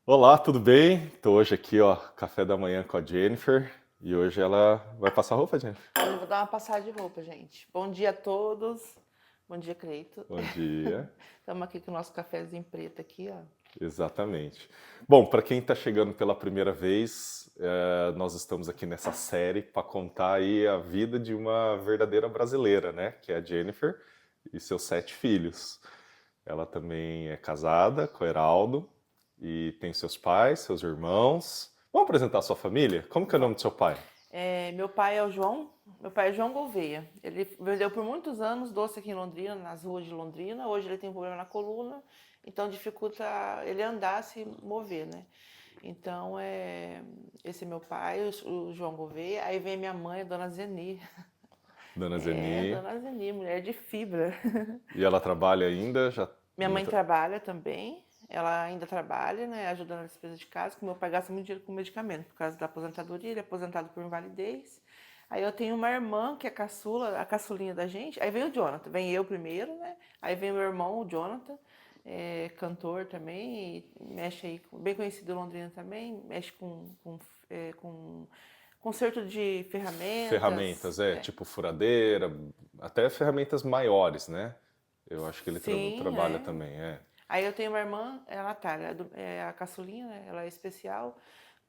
Olá, tudo bem? Estou hoje aqui, ó, café da manhã com a Jennifer. E hoje ela vai passar roupa, Jennifer? Hoje eu vou dar uma passada de roupa, gente. Bom dia a todos. Bom dia, Cleito. Bom dia. Estamos aqui com o nosso cafezinho preto aqui, ó. Exatamente. Bom, para quem está chegando pela primeira vez, nós estamos aqui nessa série para contar aí a vida de uma verdadeira brasileira, né? Que é a Jennifer e seus 7 filhos. Ela também é casada com o Heraldo e tem seus pais, seus irmãos. Vamos apresentar a sua família? Como que é o nome do seu pai? Meu pai é o João. Meu pai é João Gouveia. Ele vendeu por muitos anos doce aqui em Londrina, nas ruas de Londrina. Hoje ele tem um problema na coluna, então dificulta ele andar, se mover, né? Então, esse é meu pai, o João Gouveia. Aí vem minha mãe, a dona Zeni. Dona Zeni. Dona Zeni, mulher de fibra. E ela trabalha ainda? Já Minha mãe trabalha também, ela ainda trabalha, né, ajudando na despesa de casa, que meu pai gasta muito dinheiro com medicamento, por causa da aposentadoria, ele é aposentado por invalidez. Aí eu tenho uma irmã, que é caçula, a caçulinha da gente, aí vem o Jonathan, vem eu primeiro, né, aí vem meu irmão, o Jonathan, cantor também, e mexe aí, bem conhecido em Londrina também, mexe com conserto de ferramentas. ferramentas, tipo furadeira, até ferramentas maiores, né? Eu acho que ele Sim, trabalha também, é. Aí eu tenho uma irmã, é a Natália, é a caçulinha, né? Ela é especial.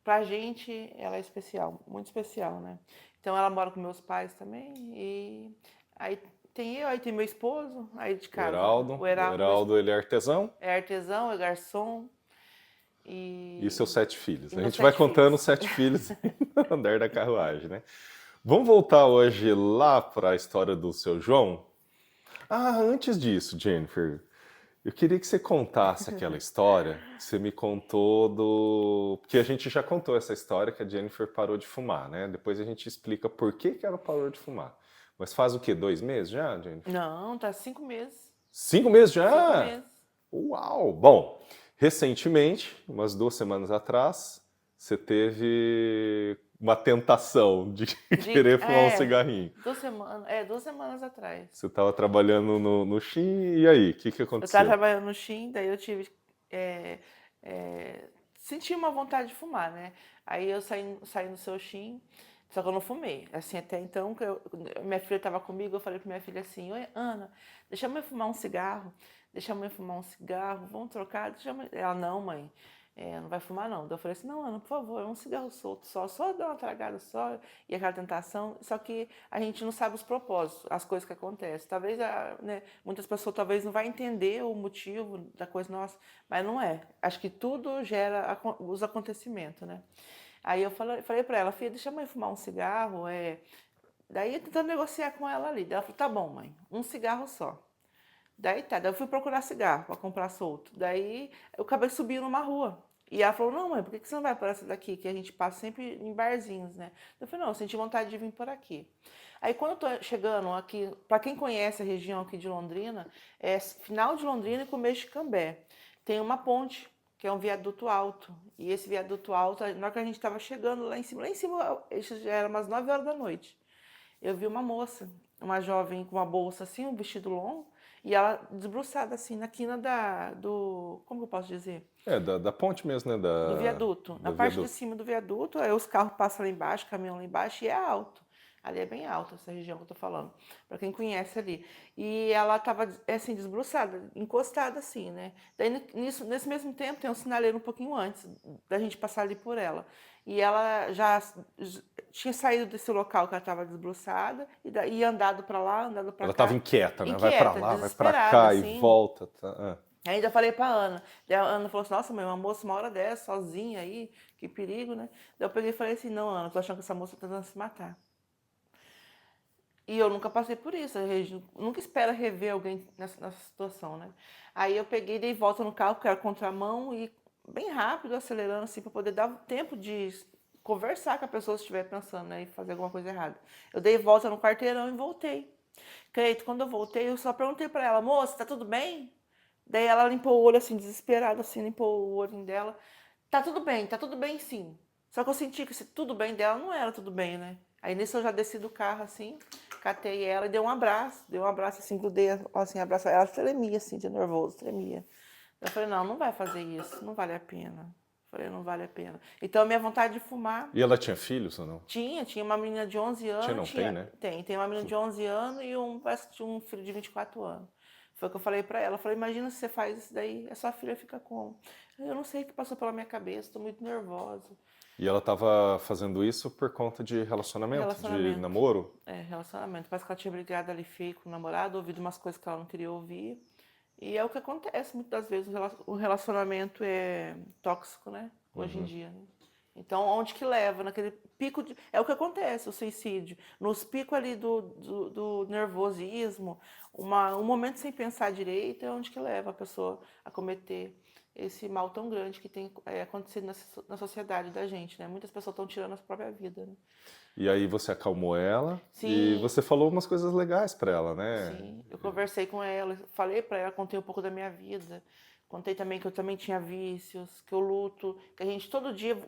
Pra gente, ela é especial, muito especial, né? Então ela mora com meus pais também. E aí tem eu, aí tem meu esposo, aí de O casa. Heraldo, O o Heraldo, Heraldo ele é artesão é artesão, é garçom e seus e, 7 filhos. e A meus gente vai 7 filhos. contando os 7 filhos no andar da carruagem, né? Vamos voltar hoje lá para a história do seu João? Ah, antes disso, Jennifer, eu queria que você contasse aquela história que você me contou do. Porque a gente já contou essa história que a Jennifer parou de fumar, né? Depois a gente explica por que que ela parou de fumar. Mas faz o quê? 2 meses já, Jennifer? Não, tá 5 meses. 5 meses Cinco já? meses. Uau! Bom, recentemente, umas 2 semanas atrás, você teve uma tentação de De, querer fumar um cigarrinho. 2 semanas atrás. Você estava trabalhando no Shin, e aí? O que que Eu estava aconteceu? trabalhando no Shein, daí eu tive. é, Senti uma vontade de fumar, né? Aí eu saí no seu Shein, só que eu não fumei. Assim, até então, minha filha estava comigo, eu falei pra minha filha assim: Oi, Ana, deixa a mãe fumar um cigarro, deixa a mãe fumar um cigarro, vamos trocar? Deixa a mãe... Ela, não, mãe. Não vai fumar não. Daí eu falei assim, não, Ana, por favor, é um cigarro solto só dar uma tragada só, e aquela tentação, só que a gente não sabe os propósitos, as coisas que acontecem. Talvez, né, muitas pessoas talvez não vai entender o motivo da coisa nossa, mas não é. Acho que tudo gera os acontecimentos, né? Aí eu falei pra ela, filha, deixa a mãe fumar um cigarro, Daí tentando negociar com ela ali. Daí ela falou, tá bom, mãe, um cigarro só. Daí eu fui procurar cigarro para comprar solto. Daí eu acabei subindo numa rua. E ela falou, não, mãe, por que você não vai por essa daqui? Que a gente passa sempre em barzinhos, né? Eu falei, não, eu senti vontade de vir por aqui. Aí quando eu tô chegando aqui, para quem conhece a região aqui de Londrina, é final de Londrina e começo de Cambé. Tem uma ponte, que é um viaduto alto. E esse viaduto alto, na hora que a gente estava chegando lá em cima, isso já era umas 9 horas da noite. Eu vi uma moça, uma jovem com uma bolsa assim, um vestido longo, e ela debruçada assim na quina como que eu posso dizer? Da ponte mesmo, né? Do viaduto. Na Do parte de viaduto. cima do viaduto, aí os carros passam lá embaixo, caminham lá embaixo e é alto. Ali é bem alto, essa região que eu tô falando. Pra quem conhece ali. E ela tava, assim, desbruçada, encostada assim, né? Daí, nesse mesmo tempo, tem um sinaleiro um pouquinho antes da gente passar ali por ela. E ela já tinha saído desse local que ela tava desbruçada e andado pra lá, andado pra Ela estava cá. inquieta, né? Vai pra Inquieta, lá, vai pra desesperada, cá e assim. volta. Tá? Ainda falei pra Ana. Daí a Ana falou assim, nossa mãe, uma moça uma hora dessa, sozinha aí, que perigo, né? Daí eu peguei e falei assim, não, Ana, tô achando que essa moça tá tentando se matar. E eu nunca passei por isso, a gente nunca espera rever alguém nessa situação, né? Aí eu peguei, dei volta no carro, que era contramão, e bem rápido, acelerando assim, pra poder dar tempo de conversar com a pessoa se estiver pensando, né, e fazer alguma coisa errada. Eu dei volta no quarteirão e voltei. Cleito, quando eu voltei, eu só perguntei pra ela, moça, tá tudo bem? Daí ela limpou o olho assim, desesperada, assim, limpou o olhinho dela. Tá tudo bem sim. Só que eu senti que esse tudo bem dela não era tudo bem, né? Aí nisso eu já desci do carro assim, catei ela e dei um abraço assim, grudei assim, abraço. Ela tremia assim, de nervoso, tremia. Eu falei, não, não vai fazer isso, não vale a pena. Falei, não vale a pena. Então, a minha vontade de fumar... E ela tinha filhos ou não? Tinha uma menina de 11 anos. Tinha, não, tem, né? Tem uma menina de 11 anos e parece que tinha um filho de 24 anos. Foi o que eu falei pra ela. Eu falei, imagina se você faz isso daí, a sua filha fica como? Eu não sei o que passou pela minha cabeça, tô muito nervosa. E ela tava fazendo isso por conta de relacionamento, de namoro? Relacionamento. Parece que ela tinha brigado ali feio com o namorado, ouvido umas coisas que ela não queria ouvir. E é o que acontece muitas das vezes, o relacionamento é tóxico, né? Hoje em dia, né? Então, onde que leva? Naquele pico de... É o que acontece, o suicídio. Nos picos ali do nervosismo, um momento sem pensar direito é onde que leva a pessoa a cometer esse mal tão grande que tem acontecido na sociedade da gente, né? Muitas pessoas estão tirando a própria vida, né? E aí você acalmou ela e Sim, você falou umas coisas legais pra ela, né? sim. Eu conversei com ela, falei pra ela, contei um pouco da minha vida. Contei também que eu também tinha vícios, que eu luto, que a gente todo dia,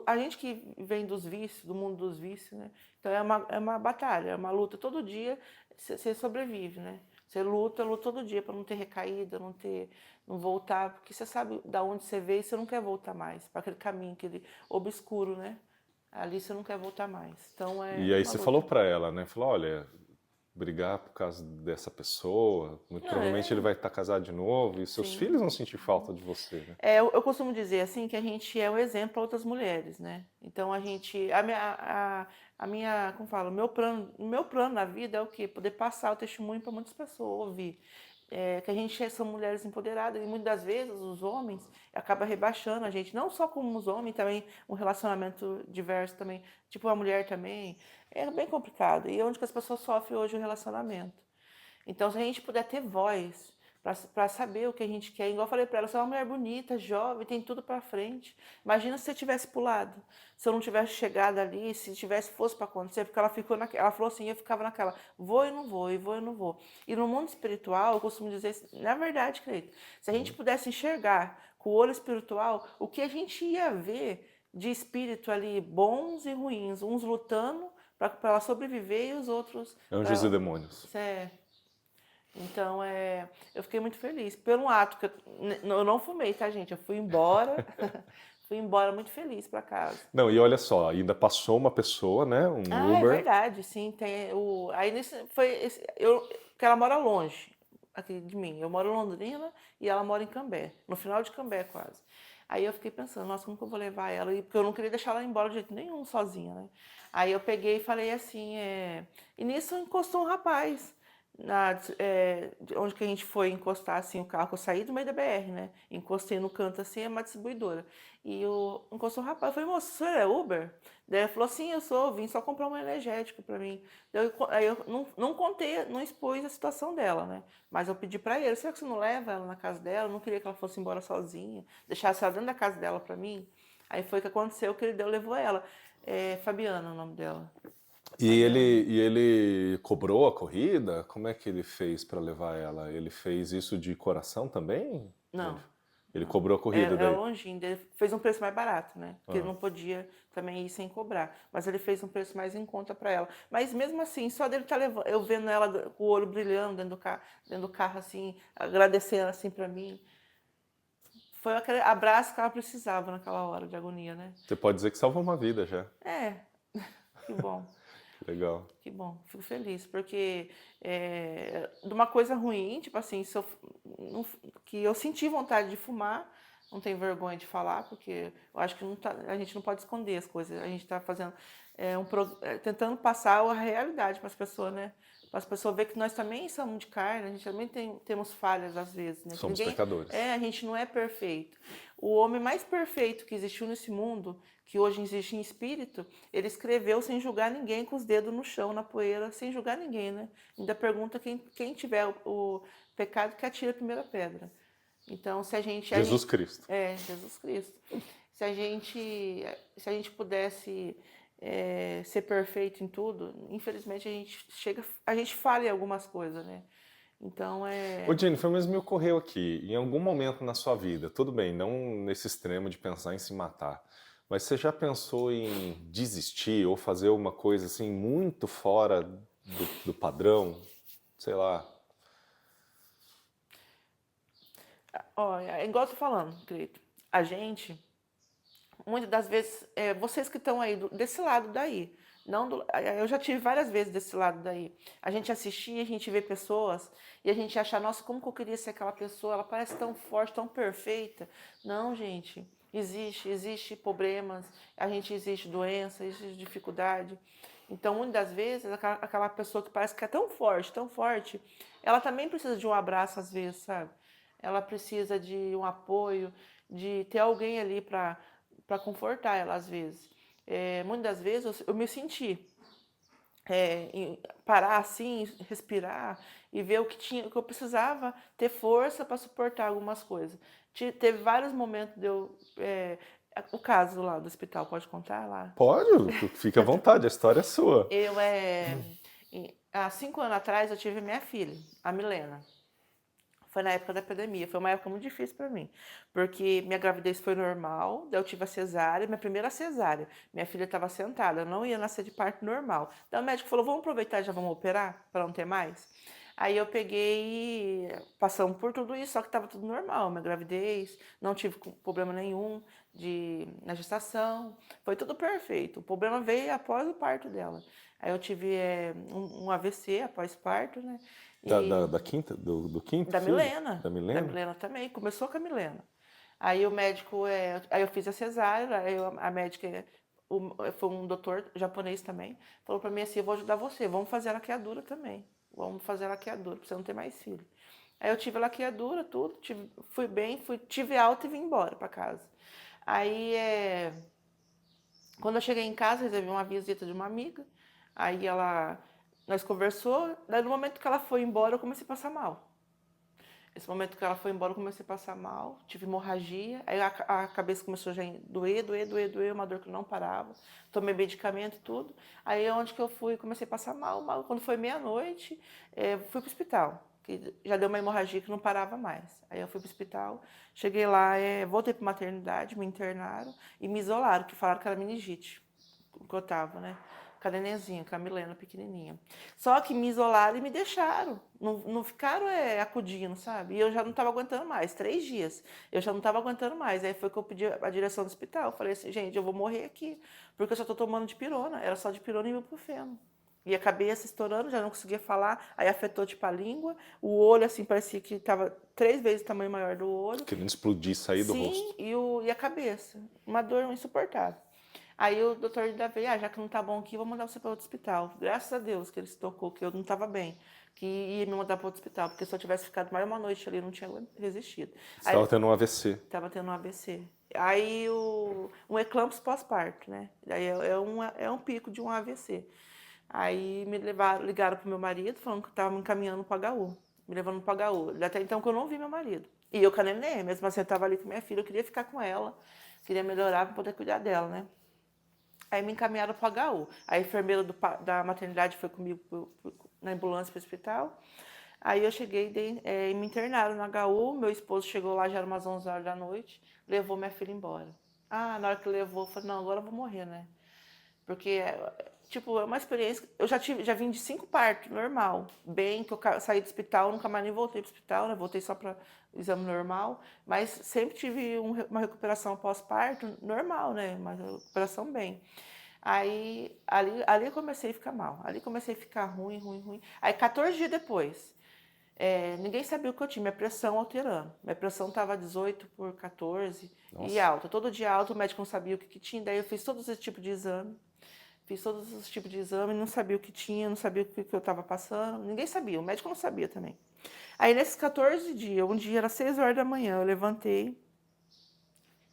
a gente que vem dos vícios, do mundo dos vícios, né? Então é uma batalha, é uma luta. Todo dia você sobrevive, né? Você luta todo dia para não ter recaída, não voltar, porque você sabe da onde você veio e você não quer voltar mais, para aquele caminho, aquele obscuro, né? Ali você não quer voltar mais. Então é E aí uma você luta. falou pra ela, né? Falou, olha, brigar por causa dessa pessoa, muito provavelmente ele vai estar casado de novo e seus Sim. filhos vão sentir falta de você, né? Eu costumo dizer assim que a gente é um exemplo para outras mulheres, né? Então a minha, como falo, o meu plano na vida é o quê? Poder passar o testemunho para muitas pessoas ouvir. Que a gente são mulheres empoderadas e muitas das vezes os homens acabam rebaixando a gente, não só como os homens, também um relacionamento diverso também, tipo a mulher também, é bem complicado. E é onde que as pessoas sofrem hoje o relacionamento. Então, se a gente puder ter voz para saber o que a gente quer, igual eu falei para ela, você é uma mulher bonita, jovem, tem tudo para frente. Imagina se você tivesse pulado, se eu não tivesse chegado ali, se tivesse fosse para acontecer, porque ela falou assim, eu ficava naquela, vou e não vou, e vou e não vou. E no mundo espiritual, eu costumo dizer, na verdade, Cleito, se a gente pudesse enxergar com o olho espiritual, o que a gente ia ver de espírito ali, bons e ruins, uns lutando para ela sobreviver e os outros... Anjos e demônios. Então, eu fiquei muito feliz. Pelo ato que eu não fumei, tá, gente? Eu fui embora, fui embora muito feliz para casa. Não, e olha só, ainda passou uma pessoa, né? Um Ah, é Uber. verdade, sim. Aí porque ela mora longe aqui de mim. Eu moro em Londrina e ela mora em Cambé, no final de Cambé quase. Aí eu fiquei pensando, nossa, como que eu vou levar ela? Porque eu não queria deixar ela embora de jeito nenhum, sozinha, né? Aí eu peguei e falei assim, e nisso encostou um rapaz. Onde que a gente foi encostar assim o carro, eu saí do meio da BR, né? Encostei no canto assim, é uma distribuidora. Encostou o rapaz, eu falei, moço, o senhor é Uber? Daí ele falou, sim, eu sou, vim só comprar um energético pra mim. Aí eu não contei, não expus a situação dela, né? Mas eu pedi pra ele, será que você não leva ela na casa dela? Eu não queria que ela fosse embora sozinha, deixasse ela dentro da casa dela pra mim. Aí foi o que aconteceu, que ele levou ela. Fabiana, é o nome dela. E ele cobrou a corrida? Como é que ele fez para levar ela? Ele fez isso de coração também? Não. Ele cobrou a corrida Era daí? longinho, ele fez um preço mais barato, né? Porque ele não podia também ir sem cobrar. Mas ele fez um preço mais em conta para ela. Mas mesmo assim, só dele estar levando, eu vendo ela com o olho brilhando dentro do carro assim, agradecendo assim para mim. Foi aquele abraço que ela precisava naquela hora de agonia, né? Você pode dizer que salvou uma vida já. Que bom. Legal. Que bom, fico feliz, porque de uma coisa ruim, tipo assim, que eu senti vontade de fumar, não tenho vergonha de falar, porque eu acho que a gente não pode esconder as coisas, a gente está fazendo, tentando passar a realidade para as pessoas, né? Para as pessoas verem que nós também somos de carne, a gente também temos falhas às vezes, né? Que Somos pecadores. a gente não é perfeito. O homem mais perfeito que existiu nesse mundo, que hoje existe em espírito, ele escreveu sem julgar ninguém, com os dedos no chão, na poeira, sem julgar ninguém, né? Ainda pergunta quem tiver o pecado que atira a primeira pedra. Então, se a gente... Jesus Cristo. Jesus Cristo. Se a gente pudesse ser perfeito em tudo, infelizmente a gente falha em algumas coisas, né? Então Ô Jennifer, mas me ocorreu aqui, em algum momento na sua vida, tudo bem, não nesse extremo de pensar em se matar, mas você já pensou em desistir ou fazer uma coisa assim muito fora do padrão? Sei lá. Ó, é igual eu tô falando, Cleito. a gente, muitas das vezes, vocês que estão aí desse lado daí, não eu já tive várias vezes desse lado daí. A gente assistir, a gente vê pessoas e a gente acha, nossa, como que eu queria ser aquela pessoa? Ela parece tão forte, tão perfeita. Não, gente, existe problemas, a gente existe doença, existe dificuldade. Então, muitas das vezes, aquela pessoa que parece que é tão forte, ela também precisa de um abraço às vezes, sabe? Ela precisa de um apoio, de ter alguém ali para confortar ela às vezes. Muitas das vezes eu me senti parar assim, respirar e ver o que eu precisava ter força para suportar algumas coisas. Teve vários momentos de eu. O caso lá do hospital, pode contar lá? Pode, fique à vontade, a história é sua. Eu, há 5 anos atrás, eu tive minha filha, a Milena. Foi na época da pandemia, foi uma época muito difícil para mim, porque minha gravidez foi normal, daí eu tive a cesárea, minha primeira cesárea. Minha filha estava sentada, eu não ia nascer de parto normal. Daí o médico falou: vamos aproveitar e já vamos operar, para não ter mais? Aí eu peguei, passamos por tudo isso, só que estava tudo normal, minha gravidez, não tive problema nenhum na gestação, foi tudo perfeito. O problema veio após o parto dela. Aí eu tive um AVC após parto, né? E Da quinta, do quinto da filho? Milena. Da Da Milena? Milena também. Começou com a Milena. Aí o médico, aí eu fiz a cesárea, aí a médica, foi um doutor japonês também, falou pra mim assim: eu vou ajudar você, vamos fazer a laqueadura também. Vamos fazer a laqueadura, pra você não ter mais filho. Aí eu tive a laqueadura, tudo, fui bem, tive alta e vim embora pra casa. Aí, quando eu cheguei em casa, recebi uma visita de uma amiga, aí nós conversou, daí no momento que ela foi embora, eu comecei a passar mal. Esse momento que ela foi embora, eu comecei a passar mal, tive hemorragia, aí a cabeça começou já a doer, uma dor que não parava. Tomei medicamento e tudo. Aí onde que eu fui, comecei a passar mal. Quando foi meia-noite, fui pro hospital, que já deu uma hemorragia que não parava mais. Aí eu fui pro hospital, cheguei lá, voltei pra maternidade, me internaram e me isolaram, que falaram que era meningite, que eu tava, né? Com a nenenzinha, com a Milena pequenininha. Só que me isolaram e me deixaram. Não ficaram acudindo, sabe? E eu já não estava aguentando mais. 3 dias. Eu já não estava aguentando mais. Aí foi que eu pedi a direção do hospital. Eu falei assim: gente, eu vou morrer aqui. Porque eu só estou tomando dipirona. Era só dipirona e ibuprofeno. E a cabeça estourando, já não conseguia falar. Aí afetou tipo a língua. O olho, assim, parecia que estava 3 vezes o tamanho maior do olho. Querendo explodir, sair do Sim, rosto. e a cabeça. Uma dor insuportável. Aí o doutor ainda veio: já que não tá bom aqui, vou mandar você para outro hospital. Graças a Deus que ele se tocou, que eu não estava bem, que ia me mandar para outro hospital, porque se eu tivesse ficado mais uma noite ali, eu não tinha resistido. Você Aí estava tendo um AVC. tava tendo um AVC. Aí um eclampsia pós-parto, né? Aí é um pico de um AVC. Aí ligaram pro meu marido, falando que estavam me encaminhando para HU, me levando para HU. Até então que eu não vi meu marido. E eu com a neném, mesmo assim eu estava ali com minha filha, eu queria ficar com ela, queria melhorar para poder cuidar dela, né? Aí me encaminharam para o HU. A enfermeira da maternidade foi comigo na ambulância para o hospital. Aí eu cheguei e me internaram no HU. Meu esposo chegou lá, já era umas 11 horas da noite, levou minha filha embora. Na hora que levou, eu falei: não, agora eu vou morrer, né? Porque, tipo, é uma experiência. Eu já vim de 5 partos, normal. Bem, que eu saí do hospital, nunca mais nem voltei pro hospital, né? Voltei só para exame normal. Mas sempre tive uma recuperação pós-parto normal, né? Uma recuperação bem. Aí, ali eu comecei a ficar mal. Ali comecei a ficar ruim, ruim, ruim. Aí, 14 dias depois, ninguém sabia o que eu tinha, minha pressão alterando. Minha pressão estava 18 por 14 e Nossa. alta. Todo dia alta, o médico não sabia o que tinha. Daí eu fiz todos esses tipos de exame. Fiz todos os tipos de exame, não sabia o que tinha, não sabia o que eu estava passando. Ninguém sabia, o médico não sabia também. Aí nesses 14 dias, um dia era 6 horas da manhã, eu levantei.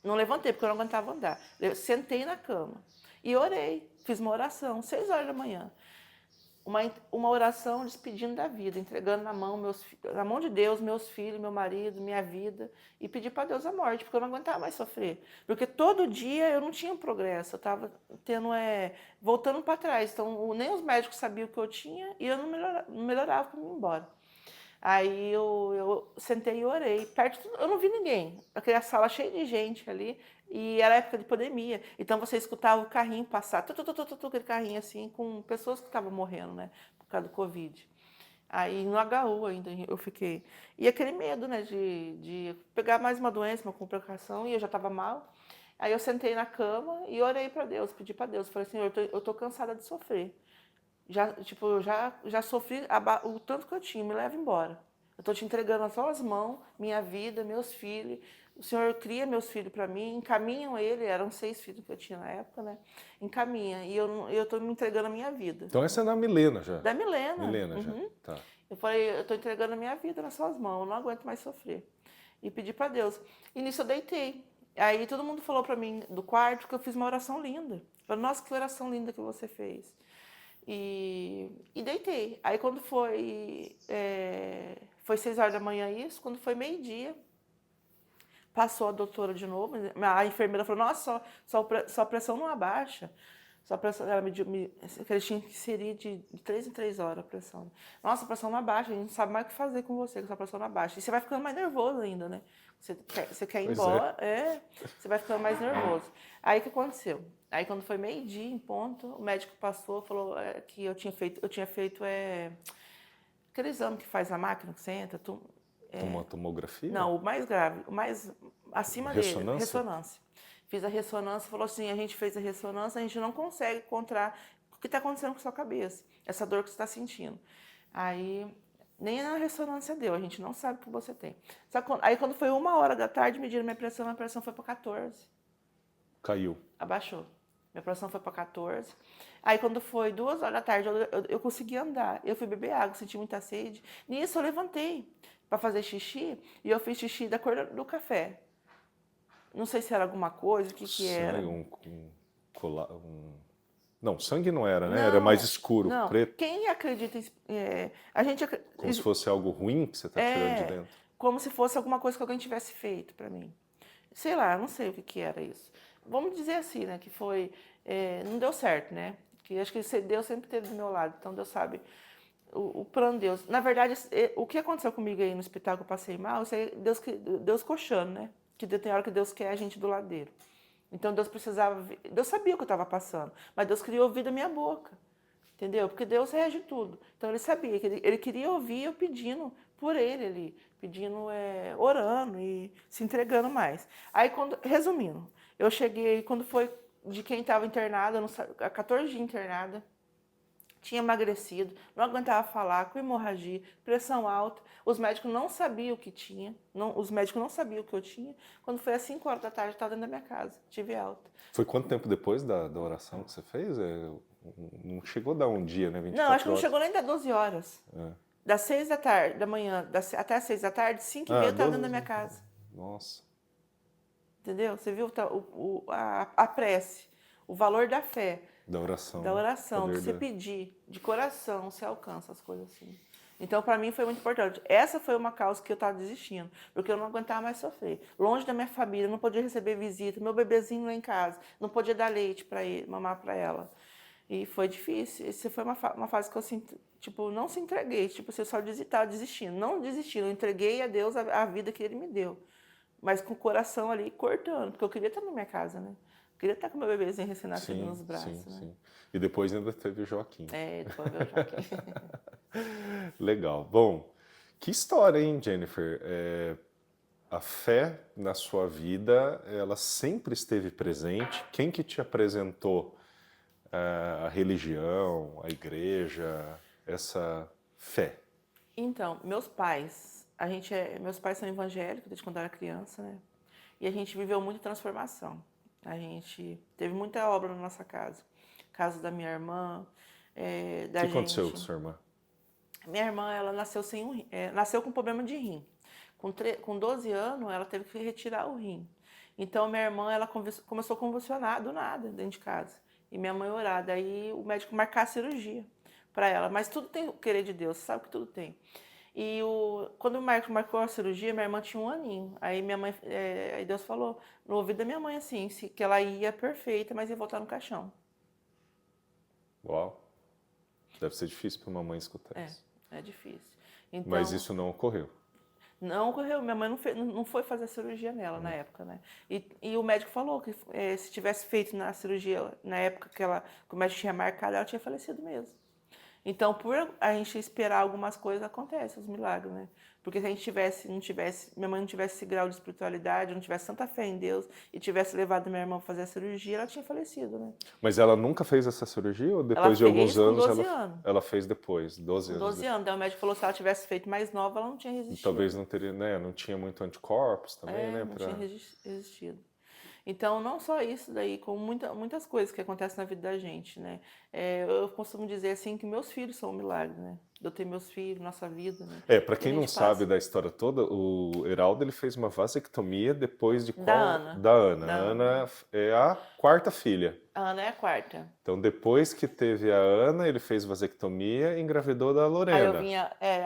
Não levantei porque eu não aguentava andar. Eu sentei na cama e orei. Fiz uma oração, 6 horas da manhã. Uma oração despedindo da vida, entregando na mão de Deus, meus filhos, meu marido, minha vida, e pedir para Deus a morte, porque eu não aguentava mais sofrer. Porque todo dia eu não tinha progresso, eu estava voltando para trás. Então, nem os médicos sabiam o que eu tinha e eu não melhorava para ir embora. Aí eu sentei e orei. Eu não vi ninguém. Aquela sala cheia de gente ali. E era época de pandemia. Então você escutava o carrinho passar, aquele carrinho assim, com pessoas que estavam morrendo, né? Por causa do Covid. Aí no HU ainda eu fiquei. E aquele medo, né, de pegar mais uma doença, uma complicação, e eu já estava mal. Aí eu sentei na cama e orei para Deus, pedi para Deus. Falei assim, eu tô cansada de sofrer. Já, tipo, já sofri o tanto que eu tinha, me leva embora. Eu estou te entregando nas suas mãos, minha vida, meus filhos. O Senhor cria meus filhos para mim, encaminham ele, eram 6 filhos que eu tinha na época, né? Encaminha, e eu estou me entregando a minha vida. Então essa é na Milena já. Da Milena. Milena já, tá. Eu falei, eu estou entregando a minha vida nas suas mãos, eu não aguento mais sofrer. E pedi para Deus. E nisso eu deitei. Aí todo mundo falou para mim do quarto que eu fiz uma oração linda. Falei, nossa, que oração linda que você fez. E deitei. Aí quando foi 6 horas da manhã isso, quando foi meio-dia, passou a doutora de novo, a enfermeira falou, nossa, sua pressão não abaixa. Sua pressão, ela mediu, que eles tinham que inserir de 3 em 3 horas a pressão. Nossa, a pressão não abaixa, a gente não sabe mais o que fazer com você, que sua pressão não abaixa. E você vai ficando mais nervoso ainda, né? Você quer ir Pois embora, você vai ficando mais nervoso. Aí o que aconteceu? Aí quando foi meio-dia em ponto, o médico passou, falou que eu tinha feito aquele exame que faz a máquina que você entra. Uma tomografia? Não, o mais grave, o mais acima Ressonância? dele, ressonância. Fiz a ressonância, falou assim, a gente fez a ressonância, a gente não consegue encontrar o que está acontecendo com a sua cabeça, essa dor que você está sentindo. Aí, nem na ressonância deu, a gente não sabe o que você tem. Aí quando foi 1 hora da tarde, mediram minha pressão foi para 14. Caiu. Abaixou. Minha pressão foi para 14. Aí quando foi 2 horas da tarde, eu consegui andar. Eu fui beber água, senti muita sede. Nisso eu levantei para fazer xixi, e eu fiz xixi da cor do café. Não sei se era alguma coisa, o que era. Não, sangue não era, né? Não, Era mais escuro, não. preto. Quem acredita a gente Como se fosse algo ruim que você está tirando de dentro. como se fosse alguma coisa que alguém tivesse feito para mim. Sei lá, não sei o que era isso. Vamos dizer assim, né, que foi não deu certo, né? Que acho que Deus sempre esteve do meu lado, então Deus sabe o plano de Deus. Na verdade, o que aconteceu comigo aí no hospital que eu passei mal, isso aí Deus coxando, né? Que tem hora que Deus quer a gente do lado dele. Então Deus precisava, Deus sabia o que eu estava passando, mas Deus queria ouvir da minha boca, entendeu? Porque Deus reage tudo. Então ele sabia que ele queria ouvir eu pedindo por ele ali, pedindo, orando e se entregando mais. Aí resumindo, eu cheguei quando foi de quem estava internada, 14 dias internada, tinha emagrecido, não aguentava falar, com hemorragia, pressão alta. Os médicos não sabiam o que tinha, os médicos não sabiam o que eu tinha. Quando foi às 5 horas da tarde, eu estava dentro da minha casa, tive alta. Foi quanto tempo depois da oração que você fez? Não chegou a dar um dia, né? 24 Não, acho que não horas. chegou nem das 12 horas. Das 6 da tarde, da manhã, até as 6 da tarde, 5 e meia eu estava dentro da minha casa. Nossa. Entendeu? Você viu a prece, o valor da fé. Da oração. Da oração, de você pedir, de coração, você alcança as coisas assim. Então, para mim, foi muito importante. Essa foi uma causa que eu estava desistindo, porque eu não aguentava mais sofrer. Longe da minha família, não podia receber visita, meu bebezinho lá em casa, não podia dar leite para ele, mamar para ela. E foi difícil. Essa foi uma fase que eu não se entreguei, eu só estava desistindo. Não desistindo, eu entreguei a Deus a vida que Ele me deu. Mas com o coração ali cortando, porque eu queria estar na minha casa, né? Eu queria estar com meu bebezinho recém-nascido nos braços. Sim, né? sim. E depois ainda teve o Joaquim. Depois veio o Joaquim. Legal. Bom, que história, hein, Jennifer? A fé na sua vida, ela sempre esteve presente. Quem que te apresentou a religião, a igreja, essa fé? Então, meus pais são evangélicos desde quando eu era criança, né? E a gente viveu muita transformação. A gente teve muita obra na nossa casa. Casa da minha irmã, da gente. O que aconteceu com sua irmã? Minha irmã, ela nasceu nasceu com problema de rim. Com 12 anos, ela teve que retirar o rim. Então, minha irmã, ela começou a convulsionar do nada dentro de casa. E minha mãe orar. Daí o médico marcar a cirurgia para ela. Mas tudo tem o querer de Deus, você sabe que tudo tem. E quando o médico marcou a cirurgia, minha irmã tinha 1 aninho. Aí minha mãe, aí Deus falou no ouvido da minha mãe assim, que ela ia perfeita, mas ia voltar no caixão. Uau. Deve ser difícil para uma mãe escutar isso. É difícil. Então, mas isso não ocorreu? Não ocorreu. Minha mãe não foi fazer a cirurgia nela na época, né? E o médico falou que se tivesse feito na cirurgia na época que o médico tinha marcado, ela tinha falecido mesmo. Então, por a gente esperar algumas coisas, acontecem os milagres, né? Porque se a gente minha mãe não tivesse esse grau de espiritualidade, não tivesse tanta fé em Deus e tivesse levado minha irmã a fazer a cirurgia, ela tinha falecido, né? Mas ela nunca fez essa cirurgia ou Ela depois de alguns fez com anos 12 anos. ela fez depois, 12 Com anos 12 depois? anos. Daí o médico falou que se ela tivesse feito mais nova, ela não tinha E talvez resistido. não teria, né, não tinha muito anticorpos também, É, né, não tinha pra... resistido. Então, não só isso daí, como muitas coisas que acontecem na vida da gente, né? Eu costumo dizer assim que meus filhos são um milagre, né? De eu ter meus filhos, nossa vida, né? Pra Que a quem não gente sabe passa. da história toda, o Heraldo ele fez uma vasectomia depois de Da qual? Ana. Da Ana. A Da Ana. Ana é a quarta filha. A Ana é a quarta. Então, depois que teve a Ana, ele fez vasectomia e engravidou da Lorena.